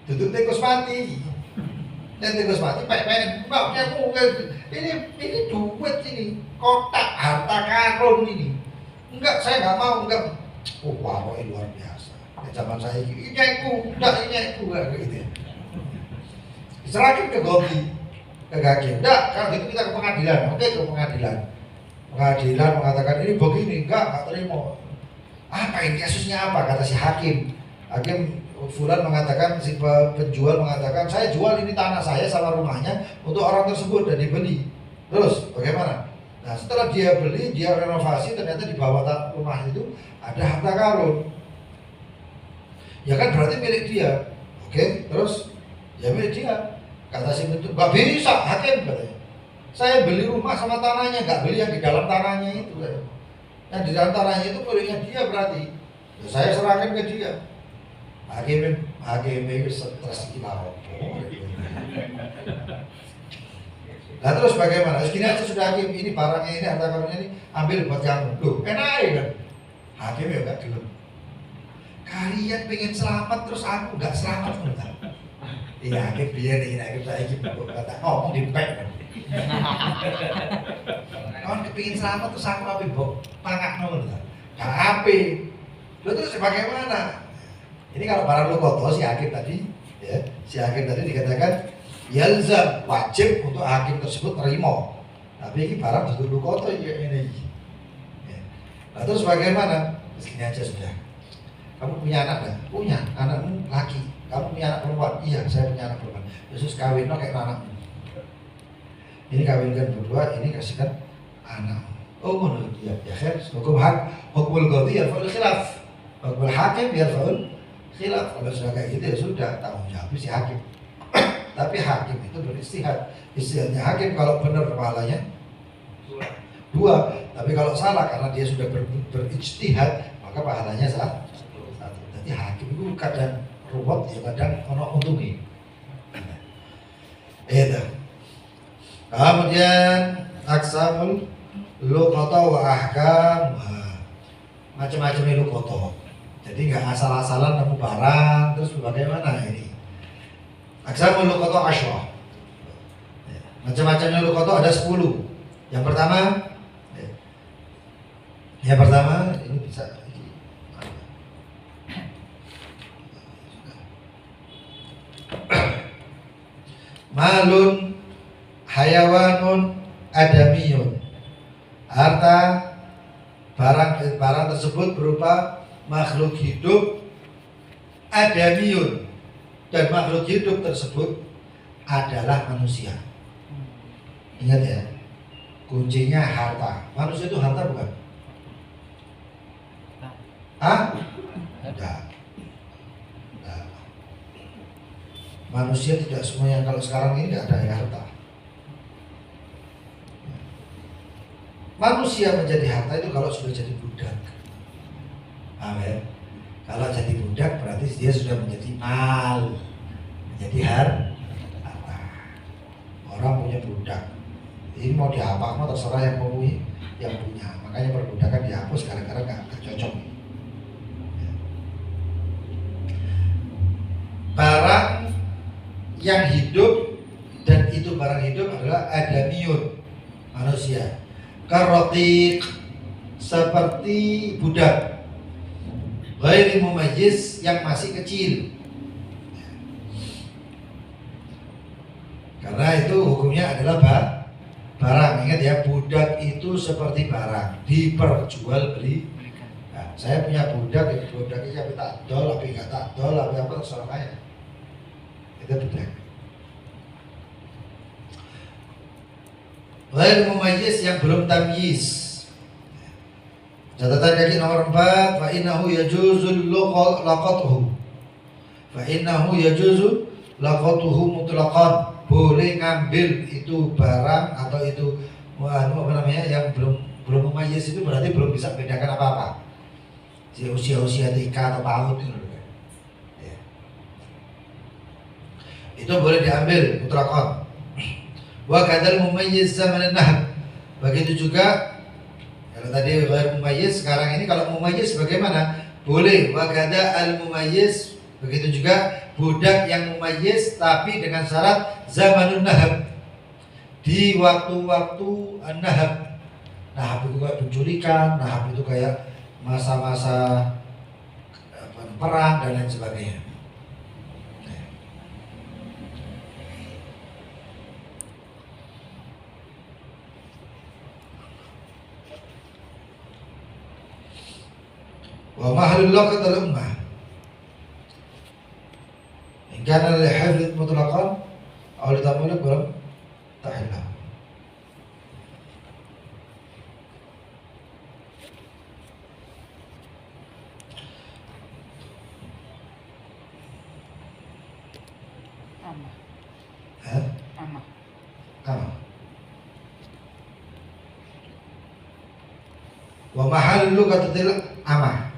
Duduk tikus mati. Dan tikus mati pengen mbaknya ini duit ini, kotak harta karun ini. Enggak, saya nggak mau, enggak. Oh, waroi luar biasa. Zaman saya ini aku, enggak gitu ya. Diserahkan ke Gobi, ke hakim. Enggak, kalau gitu kita ke pengadilan. Oke, ke pengadilan. Pengadilan mengatakan ini begini, enggak terima. Apa ini kasusnya apa? Kata si hakim. Hakim Fulan mengatakan, si penjual mengatakan, saya jual ini tanah saya sama rumahnya untuk orang tersebut dan dibeli. Terus bagaimana? Nah, setelah dia beli, dia renovasi, ternyata di bawah rumah itu ada harta karun. Ya kan berarti milik dia. Oke, terus ya milik dia. Kata si penjual, nggak bisa, hakim katanya. Saya beli rumah sama tanahnya, nggak beli yang di dalam tanahnya itu. Yang di dalam tanahnya itu miliknya dia berarti. Ya, saya serahkan ke dia. Hakim itu stres kita Nah terus bagaimana? Segini aja sudah hakim, ini barangnya ini, harta karunnya ini, ambil buat kamu. Loh, enak ya kan? Hakim ya enggak dulu. Kalian pengen selamat terus aku nggak selamat bentar. Iya hakim dia nih, hakim saya gitu kata ngomong di pek kan. Kawan kepingin selamat terus aku apa bok pangak nol bentar. KAP. Lalu terus bagaimana? Ini kalau barang lukoto si hakim tadi, ya, si hakim tadi dikatakan yalzam, wajib untuk hakim tersebut terima. Tapi ini barang itu lukoto ya ini. Ya. Nah terus bagaimana? Segini aja sudah. Kamu punya anak enggak? Punya, anakmu laki. Kamu punya anak perempuan? Iya, saya punya anak perempuan. Yesus kawin kayak anakmu. Ini kawinkan berdua, ini kasihkan anak. Oh, menurut dia, ya kan? Hukum qadhi yarfa'ul khilaf. Hukum hakim yarfa'ul khilaf. Kalau sudah kayak gitu ya sudah, tanggung jawab si hakim. Tapi hakim itu beristihad. Istihadnya hakim kalau benar pahalanya dua. Tapi kalau salah karena dia sudah berijtihad, maka pahalanya satu. Jadi hakim itu kadang ruwet ya kadang ono untungnya. Itu. Kemudian aksamul luqata wa ahkam, macam-macam luqata. Jadi nggak asal-asalan nemu barang terus bagaimana ini. Aksamul luqata asyra. Macam-macamnya luqata ada 10. Yang pertama ini bisa malun hayawanun adamiyun, harta barang tersebut berupa makhluk hidup adamiyun, dan makhluk hidup tersebut adalah manusia. Ingat ya, kuncinya harta. Manusia itu harta bukan? Tidak. Manusia tidak semuanya, kalau sekarang ini tidak ada yang harta. Manusia menjadi harta itu kalau sudah jadi budak. Amin. Kalau jadi budak berarti dia sudah menjadi mal, menjadi harta. Orang punya budak, ini mau diapa mau terserah yang punya. Makanya perbudakan dihapus gara-gara nggak cocok. Barang yang hidup, dan itu barang hidup adalah adamiyun, manusia. Karotik, seperti budak. Ghairi mumayyiz, yang masih kecil. Karena itu hukumnya adalah barang. Ingat ya, budak itu seperti barang, diperjualbeli. Nah, saya punya budak, budaknya tapi tak dol, tapi nggak tak dol, tapi apa terserah saya. Itu budak. Ghair mumayyiz, yang belum tamyiz. Catatan kaki nomor 4, fa innahu yajuzul laqatuhu. Fa innahu yajuzu laqatuhu mutlaqan. Boleh ngambil itu barang atau itu yang belum mumayyiz, itu berarti belum bisa bedakan apa-apa. Si usia tika atau paut itu. Ya. Itu boleh diambil mutlaqan. Wa kadal mumayyiz zaman nahab. Begitu juga kalau tadi ghair mumayyiz, sekarang ini kalau mumayyiz bagaimana? Boleh. Wa kada al mumayyiz, begitu juga budak yang mumayyiz tapi dengan syarat zamanun nahab, di waktu-waktu nahab. Nahab itu kayak penculikan, nahab itu kayak masa-masa perang dan lain sebagainya. Wa mahalul laqat al-ummah in kana li hifdh mutlaqan aw li tamalluk belum tahillah. Wa mahalul luqatil amah,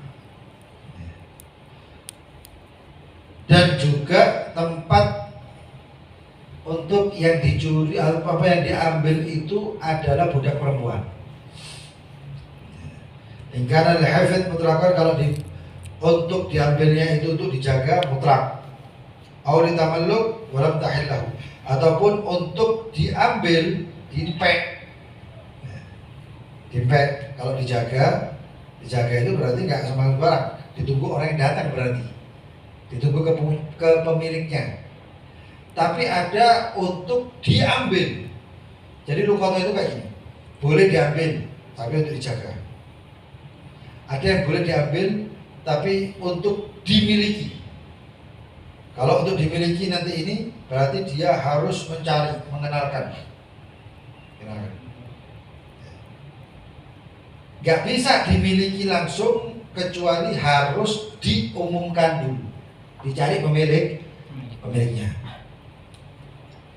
dan juga tempat untuk yang dicuri apa yang diambil itu adalah budak perempuan. Hingga al-hifdz mutlaqan, kalau untuk diambilnya itu untuk dijaga mutlak. Aw li tamalluk walam tahillahu, ataupun untuk diambil dipek. Dipek, kalau dijaga itu berarti nggak sembarang barang, ditunggu orang yang datang, berarti ditunggu ke pemiliknya. Tapi ada untuk diambil. Jadi luqata itu kayak gini, boleh diambil tapi untuk dijaga. Ada yang boleh diambil tapi untuk dimiliki. Kalau untuk dimiliki nanti ini berarti dia harus mencari, mengenalkan. Gak bisa dimiliki langsung, kecuali harus diumumkan dulu, dicari pemiliknya.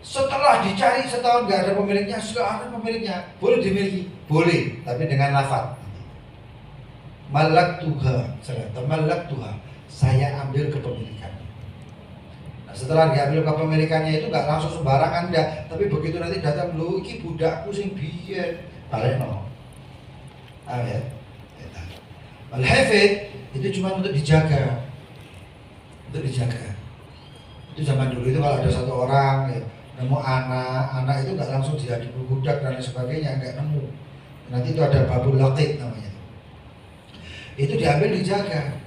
Setelah dicari setahun gak ada pemiliknya, sudah ada pemiliknya, boleh dimiliki, boleh, tapi dengan lafaz malak tuha, saya ambil kepemilikan. Nah, setelah diambil kepemilikannya itu nggak langsung sembarangan dah, tapi begitu nanti datang lu iki budakku sing biyen balekno. Ya. Al-hafid itu cuma untuk dijaga. Untuk dijaga. Itu zaman dulu itu kalau ada satu orang ya, nemu anak itu nggak langsung dia dibudak dan lain sebagainya, nggak nemu. Nanti itu ada babul laqit namanya. Itu diambil dijaga.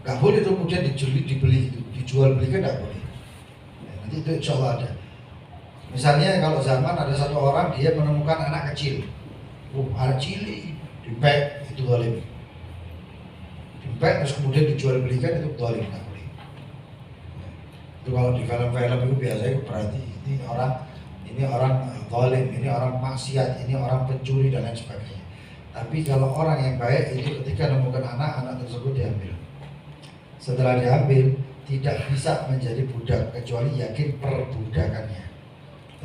Nggak boleh itu kemudian dibeli, dijual belikan nggak boleh. Ya, nanti itu insya Allah ada. Misalnya kalau zaman ada satu orang dia menemukan anak kecil, anak cilik, dipek itu zalim. Dipek terus kemudian dijual belikan itu zalim nggak boleh. Ya. Itu kalau di film-film itu biasanya berarti ini orang zalim, ini orang maksiat, ini orang pencuri dan lain sebagainya. Tapi kalau orang yang baik itu ketika menemukan anak tersebut diambil. Setelah diambil tidak bisa menjadi budak kecuali yakin perbudakannya.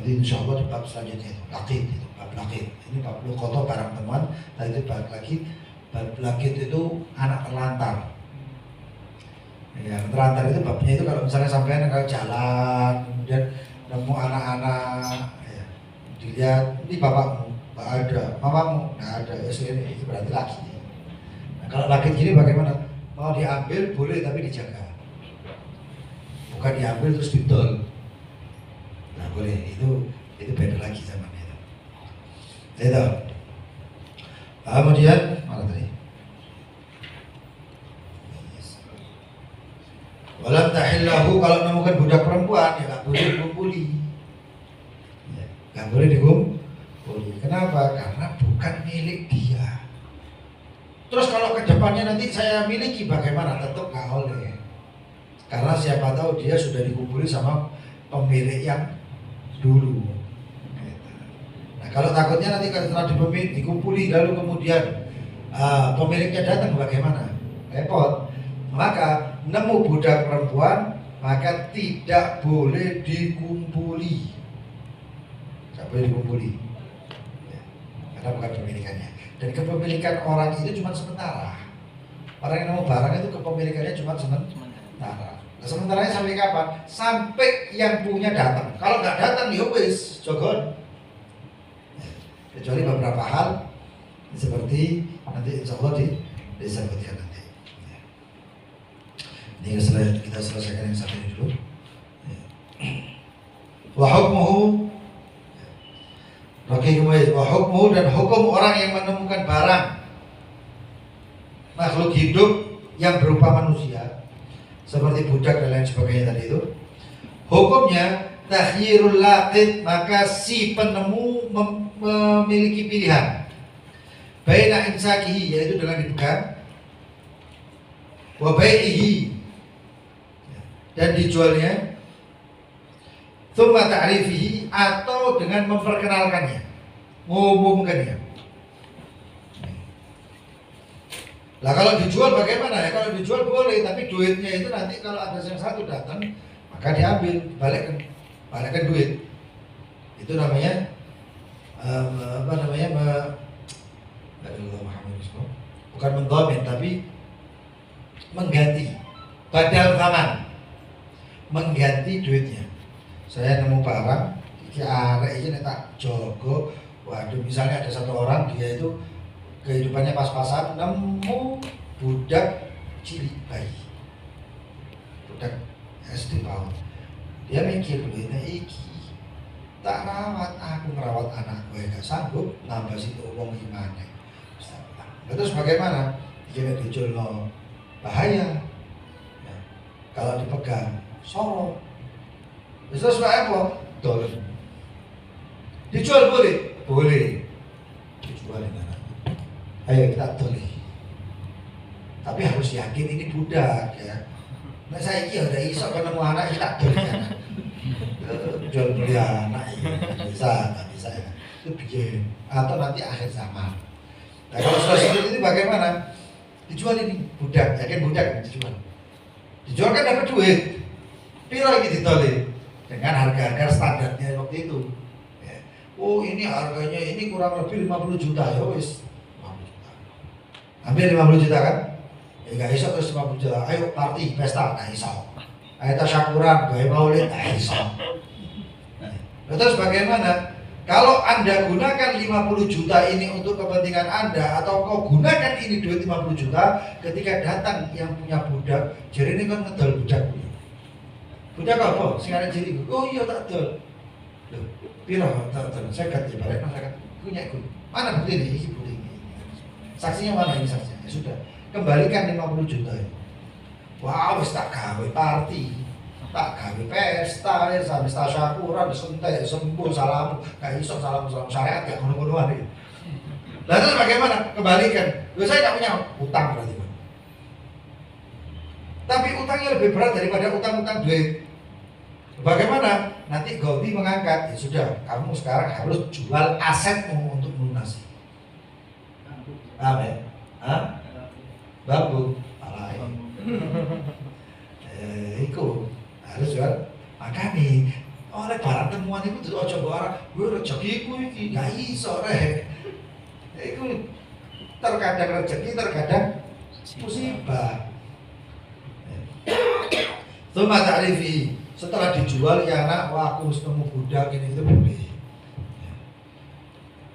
Jadi insya Allah di bab selanjutnya itu lakit, itu bab lakit. Ini bab luqata barang teman. Dan itu bab lakit. Bab lakit itu anak terlantar. Ya, terlantar itu babnya itu kalau misalnya sampean kalau jalan kemudian nemu anak-anak, ya, dilihat ini bapakmu, nggak ada, mamamu, nggak ada, ya ini berarti laki. Nah, kalau lakit gini bagaimana? Mau diambil boleh tapi dijaga. Bukan diambil terus ditol. Nah boleh, itu beda lagi zaman itu. Itu. Kemudian mana tadi? Walam tahillahu, kalau menemukan budak perempuan ya nggak boleh dikumpuli. Nggak boleh dikumpuli. Kenapa? Karena bukan milik dia. Terus kalau ke depannya nanti saya miliki bagaimana? Tetap nggak boleh. Karena siapa tahu dia sudah dikumpuli sama pemilik yang dulu. Nah kalau takutnya nanti setelah dikumpuli lalu kemudian pemiliknya datang bagaimana? Repot. Maka nemu budak perempuan maka tidak boleh dikumpuli. Tidak boleh dikumpuli. Ya, karena bukan pemilikannya. Dan kepemilikan orang itu cuma sementara. Orang yang nemu barang itu kepemilikannya cuma sementara. Nah, sementaranya sampai kapan? Sampai yang punya datang. Kalau nggak datang ya wis jogon. Kecuali beberapa hal seperti nanti insya Allah disebutkan nanti. Ini kita selesaikan yang satu ini dulu. Wa hukmuhu, wa hukmuhu, dan hukum orang yang menemukan barang makhluk hidup yang berupa manusia seperti budak dan lain sebagainya tadi itu, hukumnya takhyirul laqit, maka si penemu memiliki pilihan baina imsakihi, yaitu dengan dipegang, wa bai'ihi, dan dijualnya, tsumma ta'rifihi, atau dengan memperkenalkannya, mengumumkannya. Lah kalau dijual bagaimana ya? Kalau dijual boleh, tapi duitnya itu nanti kalau ada yang satu datang maka diambil, balikkan duit. Itu namanya bukan mendhamin tapi mengganti, badal zaman, mengganti duitnya. Saya nemu barang, iki arek iki nek tak jogo, waduh misalnya ada satu orang dia itu kehidupannya pas-pasan, nemu budak cilik bayi, budak SD PAUD. Dia mikir begini, iki tak rawat, aku merawat anak gue gak sanggup, nambah situ uang gimana? Terus bagaimana? Dia dijual bahaya. Ya. Kalau dipegang, sorot. Terus apa? Dolar. Dijual boleh? Boleh. Dijual dengan ayo kita toleh. Tapi harus yakin ini budak ya. Nah saya kira udah iso ketemu anak kita toleh kan. Jual beli anak bisa, tak bisa ya. Itu bikin atau nanti akhir zaman. Nah kalau sudah seperti itu bagaimana? Dijual ini budak, yakin budak dijual. Dijual kan dapat duit. Piro lagi ditoleh dengan harga-harga standarnya waktu itu. Ya. Oh ini harganya ini kurang lebih 50 juta ya wis. Hampir 50 juta kan? Gak iso terus 50 juta. Ayo party, pesta, gak iso. Ayo tasyakuran, gawe maulid, gak iso. Terus bagaimana? Kalau Anda gunakan 50 juta ini untuk kepentingan Anda, atau kau gunakan ini duit 50 juta, ketika datang yang punya budak, jadi ini kan ngedol budak. Budak apa? Sing arep jadi, oh iya tak dol. Loh, piro tak dol? Saya ganti balik, saya punya aku. Mana bukti ini? Ini bukti ini. Saksinya mana ini saksinya? Ya sudah, kembalikan 50 juta ini. Wah, wis tak gawe party. Tak gawe pesta, ya sampai tasyakuran, sentai, sembuh, salam, gak iso salam syariat, gak ngono-ngonoan ini. Lalu terus bagaimana? Kembalikan. Loh, saya gak punya utang berarti. Tapi utangnya lebih berat daripada utang-utang duit. Bagaimana? Nanti Gaudi mengangkat, ya sudah, kamu sekarang harus jual asetmu untuk melunasi. Amin. Hah? Bambu. Alay. Iku harus jual. Makanya oleh barang temuan itu tuh ojo barang gue rezekiku iki gak iso rek. Iku terkadang rezeki, terkadang musibah. Tsumma ta'rifi, setelah dijual ya anak, wah aku harus nemu budak ini itu boleh.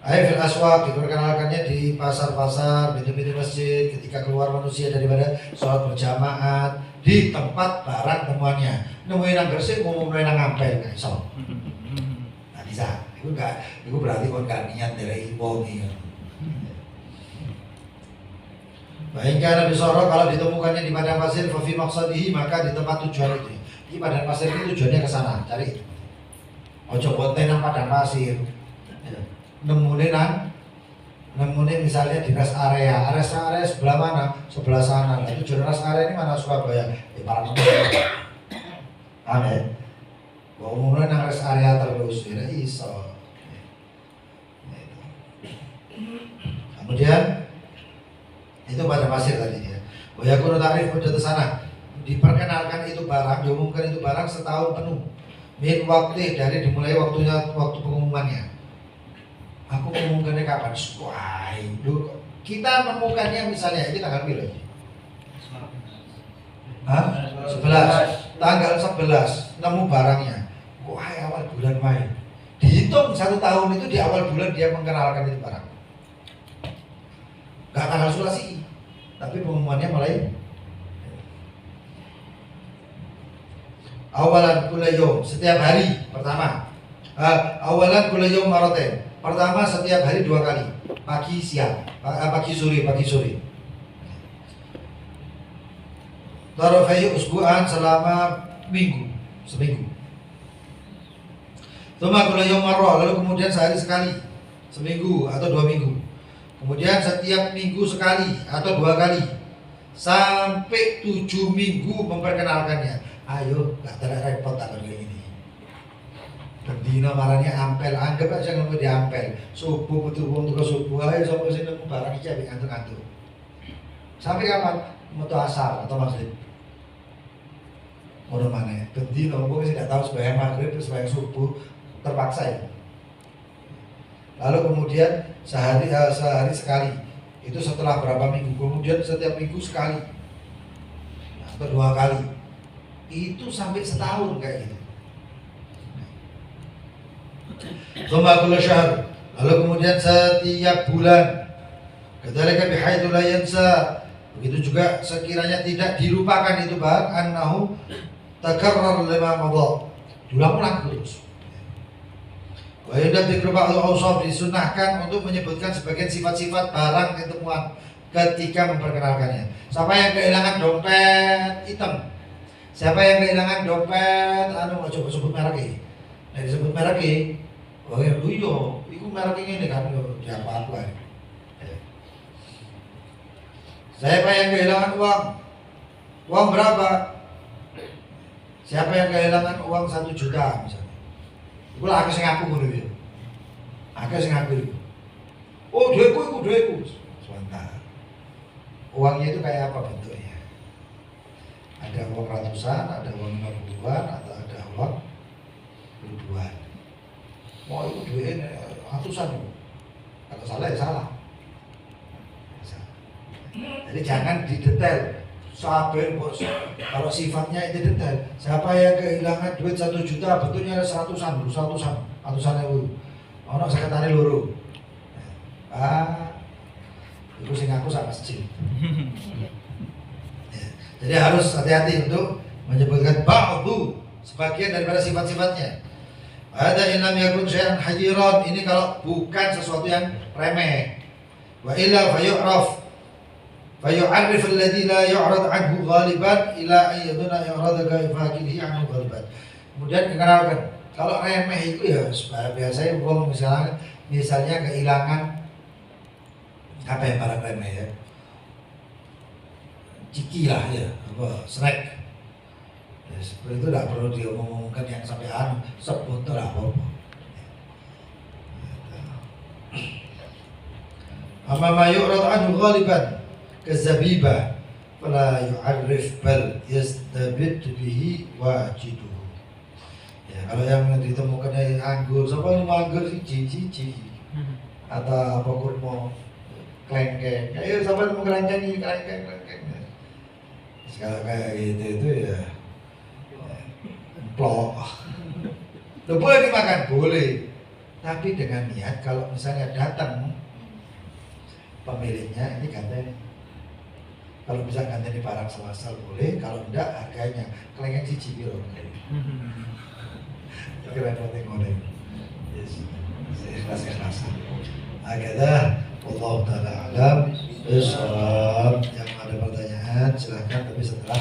Ayo fil aswaq, diperkenalkannya di pasar-pasar, pintu-pintu masjid, ketika keluar manusia daripada sholat berjamaah, di tempat barang temuannya. Nemuin nang Gresik, ngomongin nang Ampel, nggak iso. Nggak bisa. Itu berarti kon gak niat dari wong iki. Baik karena disorot kalau ditemukannya di padang pasir, fafi maksadihi, maka di tempat tujuan itu. Di padang pasir itu tujuannya ke sana, cari itu. Ojo konten nang padang pasir. Nemuin misalnya di rest area sebelah mana? Sebelah sana. Nah, tujuan rest area ini mana? Surabaya. Di Parangtritis. Amin. Bahwa umumnya nang rest area terus, ya iso. Kemudian itu pada pasir tadi ya. Wayakunu ta'rif mudah sana. Diperkenalkan itu barang, diumumkan itu barang setahun penuh. Min waktu dari dimulai waktu pengumumannya. Aku mengumumkannya kapan? Wah, kita menemukannya misalnya ini tanggal berapa? 11. Tanggal 11 nemu barangnya. Wah, awal bulan Mei. Dihitung 1 tahun itu di awal bulan dia mengenalkan itu barang. Gak tanggal sulasi, tapi pengumumannya mulai awalan kulayom, setiap hari pertama. Awalan kulayom maroten, pertama setiap hari 2 kali, pagi siang, pagi sore. Tarafai usbu'an selama seminggu. Tuma kulayom marroh, lalu kemudian sehari sekali, seminggu atau 2 minggu. Kemudian setiap minggu sekali atau 2 kali sampai 7 minggu memperkenalkannya. Ayo, gak ada repot tak kayak ini. Bendina marahnya Ampel, anggap aja ngomong di Ampel. Subuh betul ke subuh, ayo sampai sini nemu barang iki ambek ngantuk-ngantuk. Sampai kapan? Metu asar atau maghrib. Orang mana? Bendina ngomong sih gak tahu sembahyang maghrib terus sembahyang subuh terpaksa ya. Lalu kemudian sehari sekali. Itu setelah berapa minggu. Kemudian setiap minggu sekali atau 2 kali. Itu sampai setahun kayak gitu. Tsumma syahr. Lalu kemudian setiap bulan. Kadzalika bihaitsu la yansa. Begitu juga sekiranya tidak dilupakan itu bang annahu takarrar lima madha. Diulang-ulang terus. Wa yadda dzikru ba'd al-awsaf disunahkan untuk menyebutkan sebagian sifat-sifat barang temuan ketika memperkenalkannya. Siapa yang kehilangan dompet hitam? Siapa yang kehilangan dompet mau coba sebut merek iki. Nek disebut merek iki, oh ya yo, iku merek ngene kan yo diapa-apa. Siapa yang kehilangan uang? Uang berapa? Siapa yang kehilangan uang 1 juta misalnya? Iku lah aku sing ngaku ngono iki. Aku sing ngaku iku. Oh, duitku. Sebentar. Uangnya itu kayak apa bentuknya? Ada uang ratusan, ada uang 50-an, atau ada uang ribuan. Mau itu duitnya ratusan. Kalau salah ya salah. Jadi jangan didetail. sabar bos. Kalau sifatnya itu detail, siapa yang kehilangan duit 1 juta bentuknya ada ratusan ribu. Ono sekretari loro. Itu sing aku sak masjid. Ya, jadi harus hati-hati untuk menyebutkan ba'du sebagian daripada sifat-sifatnya. Ada in lam yakun syai'an hajiran, ini kalau bukan sesuatu yang remeh. Wa illa fayu'arrif alladhi la yu'rad anhu ghaliban ila ayyaduna yu'rad kaifakihi anhu ghaliban. Kemudian dikenalkan, kalau remeh itu ya biasanya misalnya kehilangan apa yang barang remeh ya, ciki lah ya, apa snack. Ya, seperti itu tidak perlu diomongkan yang sampai sebut lah apa. Amma ma yu'rad anhu ghaliban kazabibah fala yu'arrif bal yastabid bihi wajiduhu. Ya, kalau yang ditemukan dari anggur, siapa yang anggur siji atau apa kurma klengkeng, ayo siapa yang klengkeng ini klengkeng. Kalau kayak gitu itu ya plok. Boleh dimakan, boleh. Tapi dengan niat kalau misalnya datang pemiliknya ini ganteng. Kalau bisa ganteng barang selasal boleh, kalau enggak harganya kelengkeng siji piro. Kira penting ngene. Yes. Ikhlas. Agadah Allah taala alam. Yang ada pertanyaan silakan, tapi setelah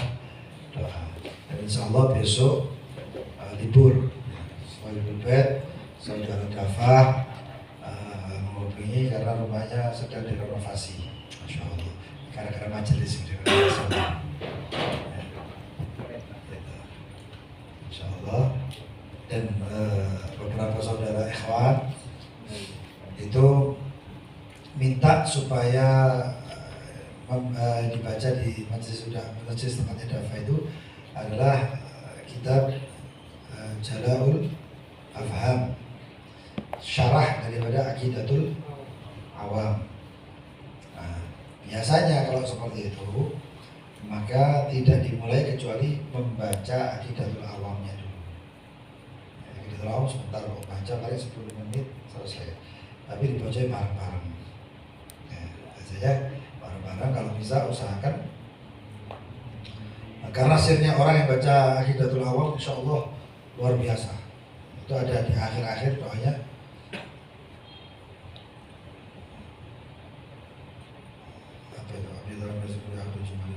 doa. Dan insyaallah besok libur. Soal bed, saudara Dafah menghubungi karena rumahnya sedang direnovasi. Masya Allah. Gara-gara majelis ini direnovasi. Insya Allah. Dan beberapa saudara ikhwan itu minta supaya dibaca di majelis tempatnya Dafah itu adalah kitab Jala'ul Afham, syarah daripada Aqidatul Awam. Nah, biasanya kalau seperti itu maka tidak dimulai kecuali membaca Aqidatul Awamnya dulu. Aqidatul Awam sebentar kok, baca paling 10 menit selesai. Tapi dibaca bareng-bareng. Ya, bareng-bareng kalau bisa usahakan. Karena sirnya orang yang baca Aqidatul Awam insya Allah luar biasa. Itu ada di akhir-akhir doanya. Apa itu? Di dalam rezeki Abdul Jumal.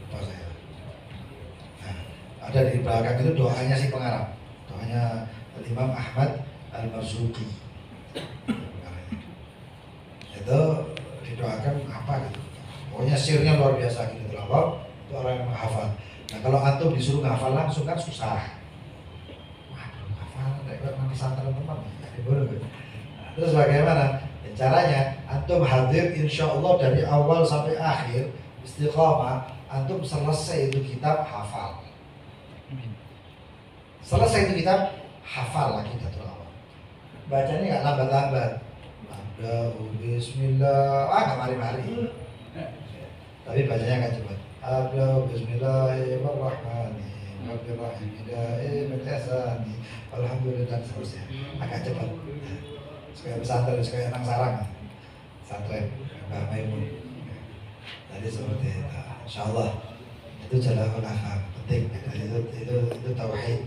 Lupa saya. Nah, ada di belakang itu doanya si pengarang. Doanya Imam Ahmad Al-Marzuki. Itu didoakan apa gitu. Pokoknya sirnya luar biasa gitu Awam. Itu orang yang menghafal. Nah kalau antum disuruh menghafal langsung kan susah. Waduh, menghafal kayak nanti pesantren teman. Terus bagaimana? Ya, caranya antum hadir insya Allah dari awal sampai akhir istiqamah, antum selesai itu kitab hafal. Selesai itu kitab hafal lagi Aqidatul Awam. Bacanya nggak lambat-lambat. Bismillah, nggak mari-mari. Tapi bacanya nggak cepat. Bismillahirrahmanirrahim. Alhamdulillah dan seterusnya. Agak cepat. Supaya pesantren, supaya anak sarang. Pesantren, Mbah Maimun. Jadi seperti itu. Insyaallah itu Jala'ul Afham penting. Itu tauhid.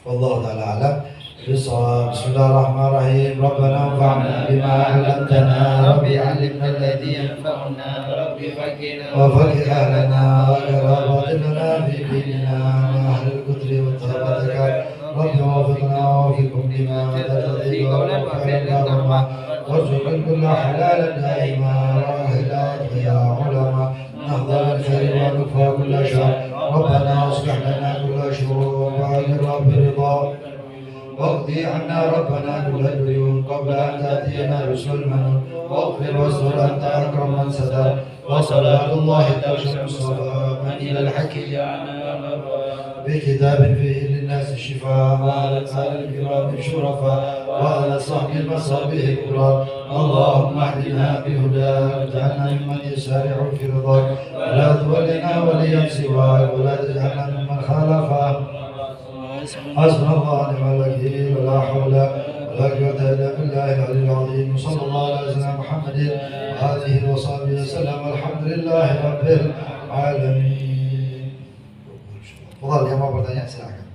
Wallahu ta'ala alam. Bismillahirrahmanirrahim. Rabbana anfa'na bima 'allamtana, Rabbi 'allimna alladhi yanfa'una, Rabbi faqihna wa faqih ahlana wa qarabatina fi dinina wa ahlil qudri wa tabarakah. Rabbi wafiqna wa wafiqhum lima tadhi qawlan wa fi'lan tarma warzuqna kulla halalan daima wa ahla ya ulama nahdha al-khair wa nufa kulla syar. Rabbana aslih lana kulla syurur wa ajra bi-ridha واقضي عنا ربنا كل الديون قبل أن تأتينا رسل المنون واغفر واستر أنت أكرم من ستر وصلاة الله تغشى المصطفى من إلى الحق جعلنا بكتاب فيه للناس الشفاء وعلى الآل الكرام الشرفاء وعلى صحب المصابيح الكرام اللهم اهدنا بهداك واجعلنا ممن يسارع في رضاك ولا تولنا وليا سواك ولا تجعلنا ممن خالفك. حسبنا الله ونعم الوكيل ولا حول ولا قوة إلا بالله العلي العظيم. وصلى الله على سيدنا محمد وآله وصحبه وسلم والحمد لله رب العالمين. Tafadhal, yang mau bertanya silakan.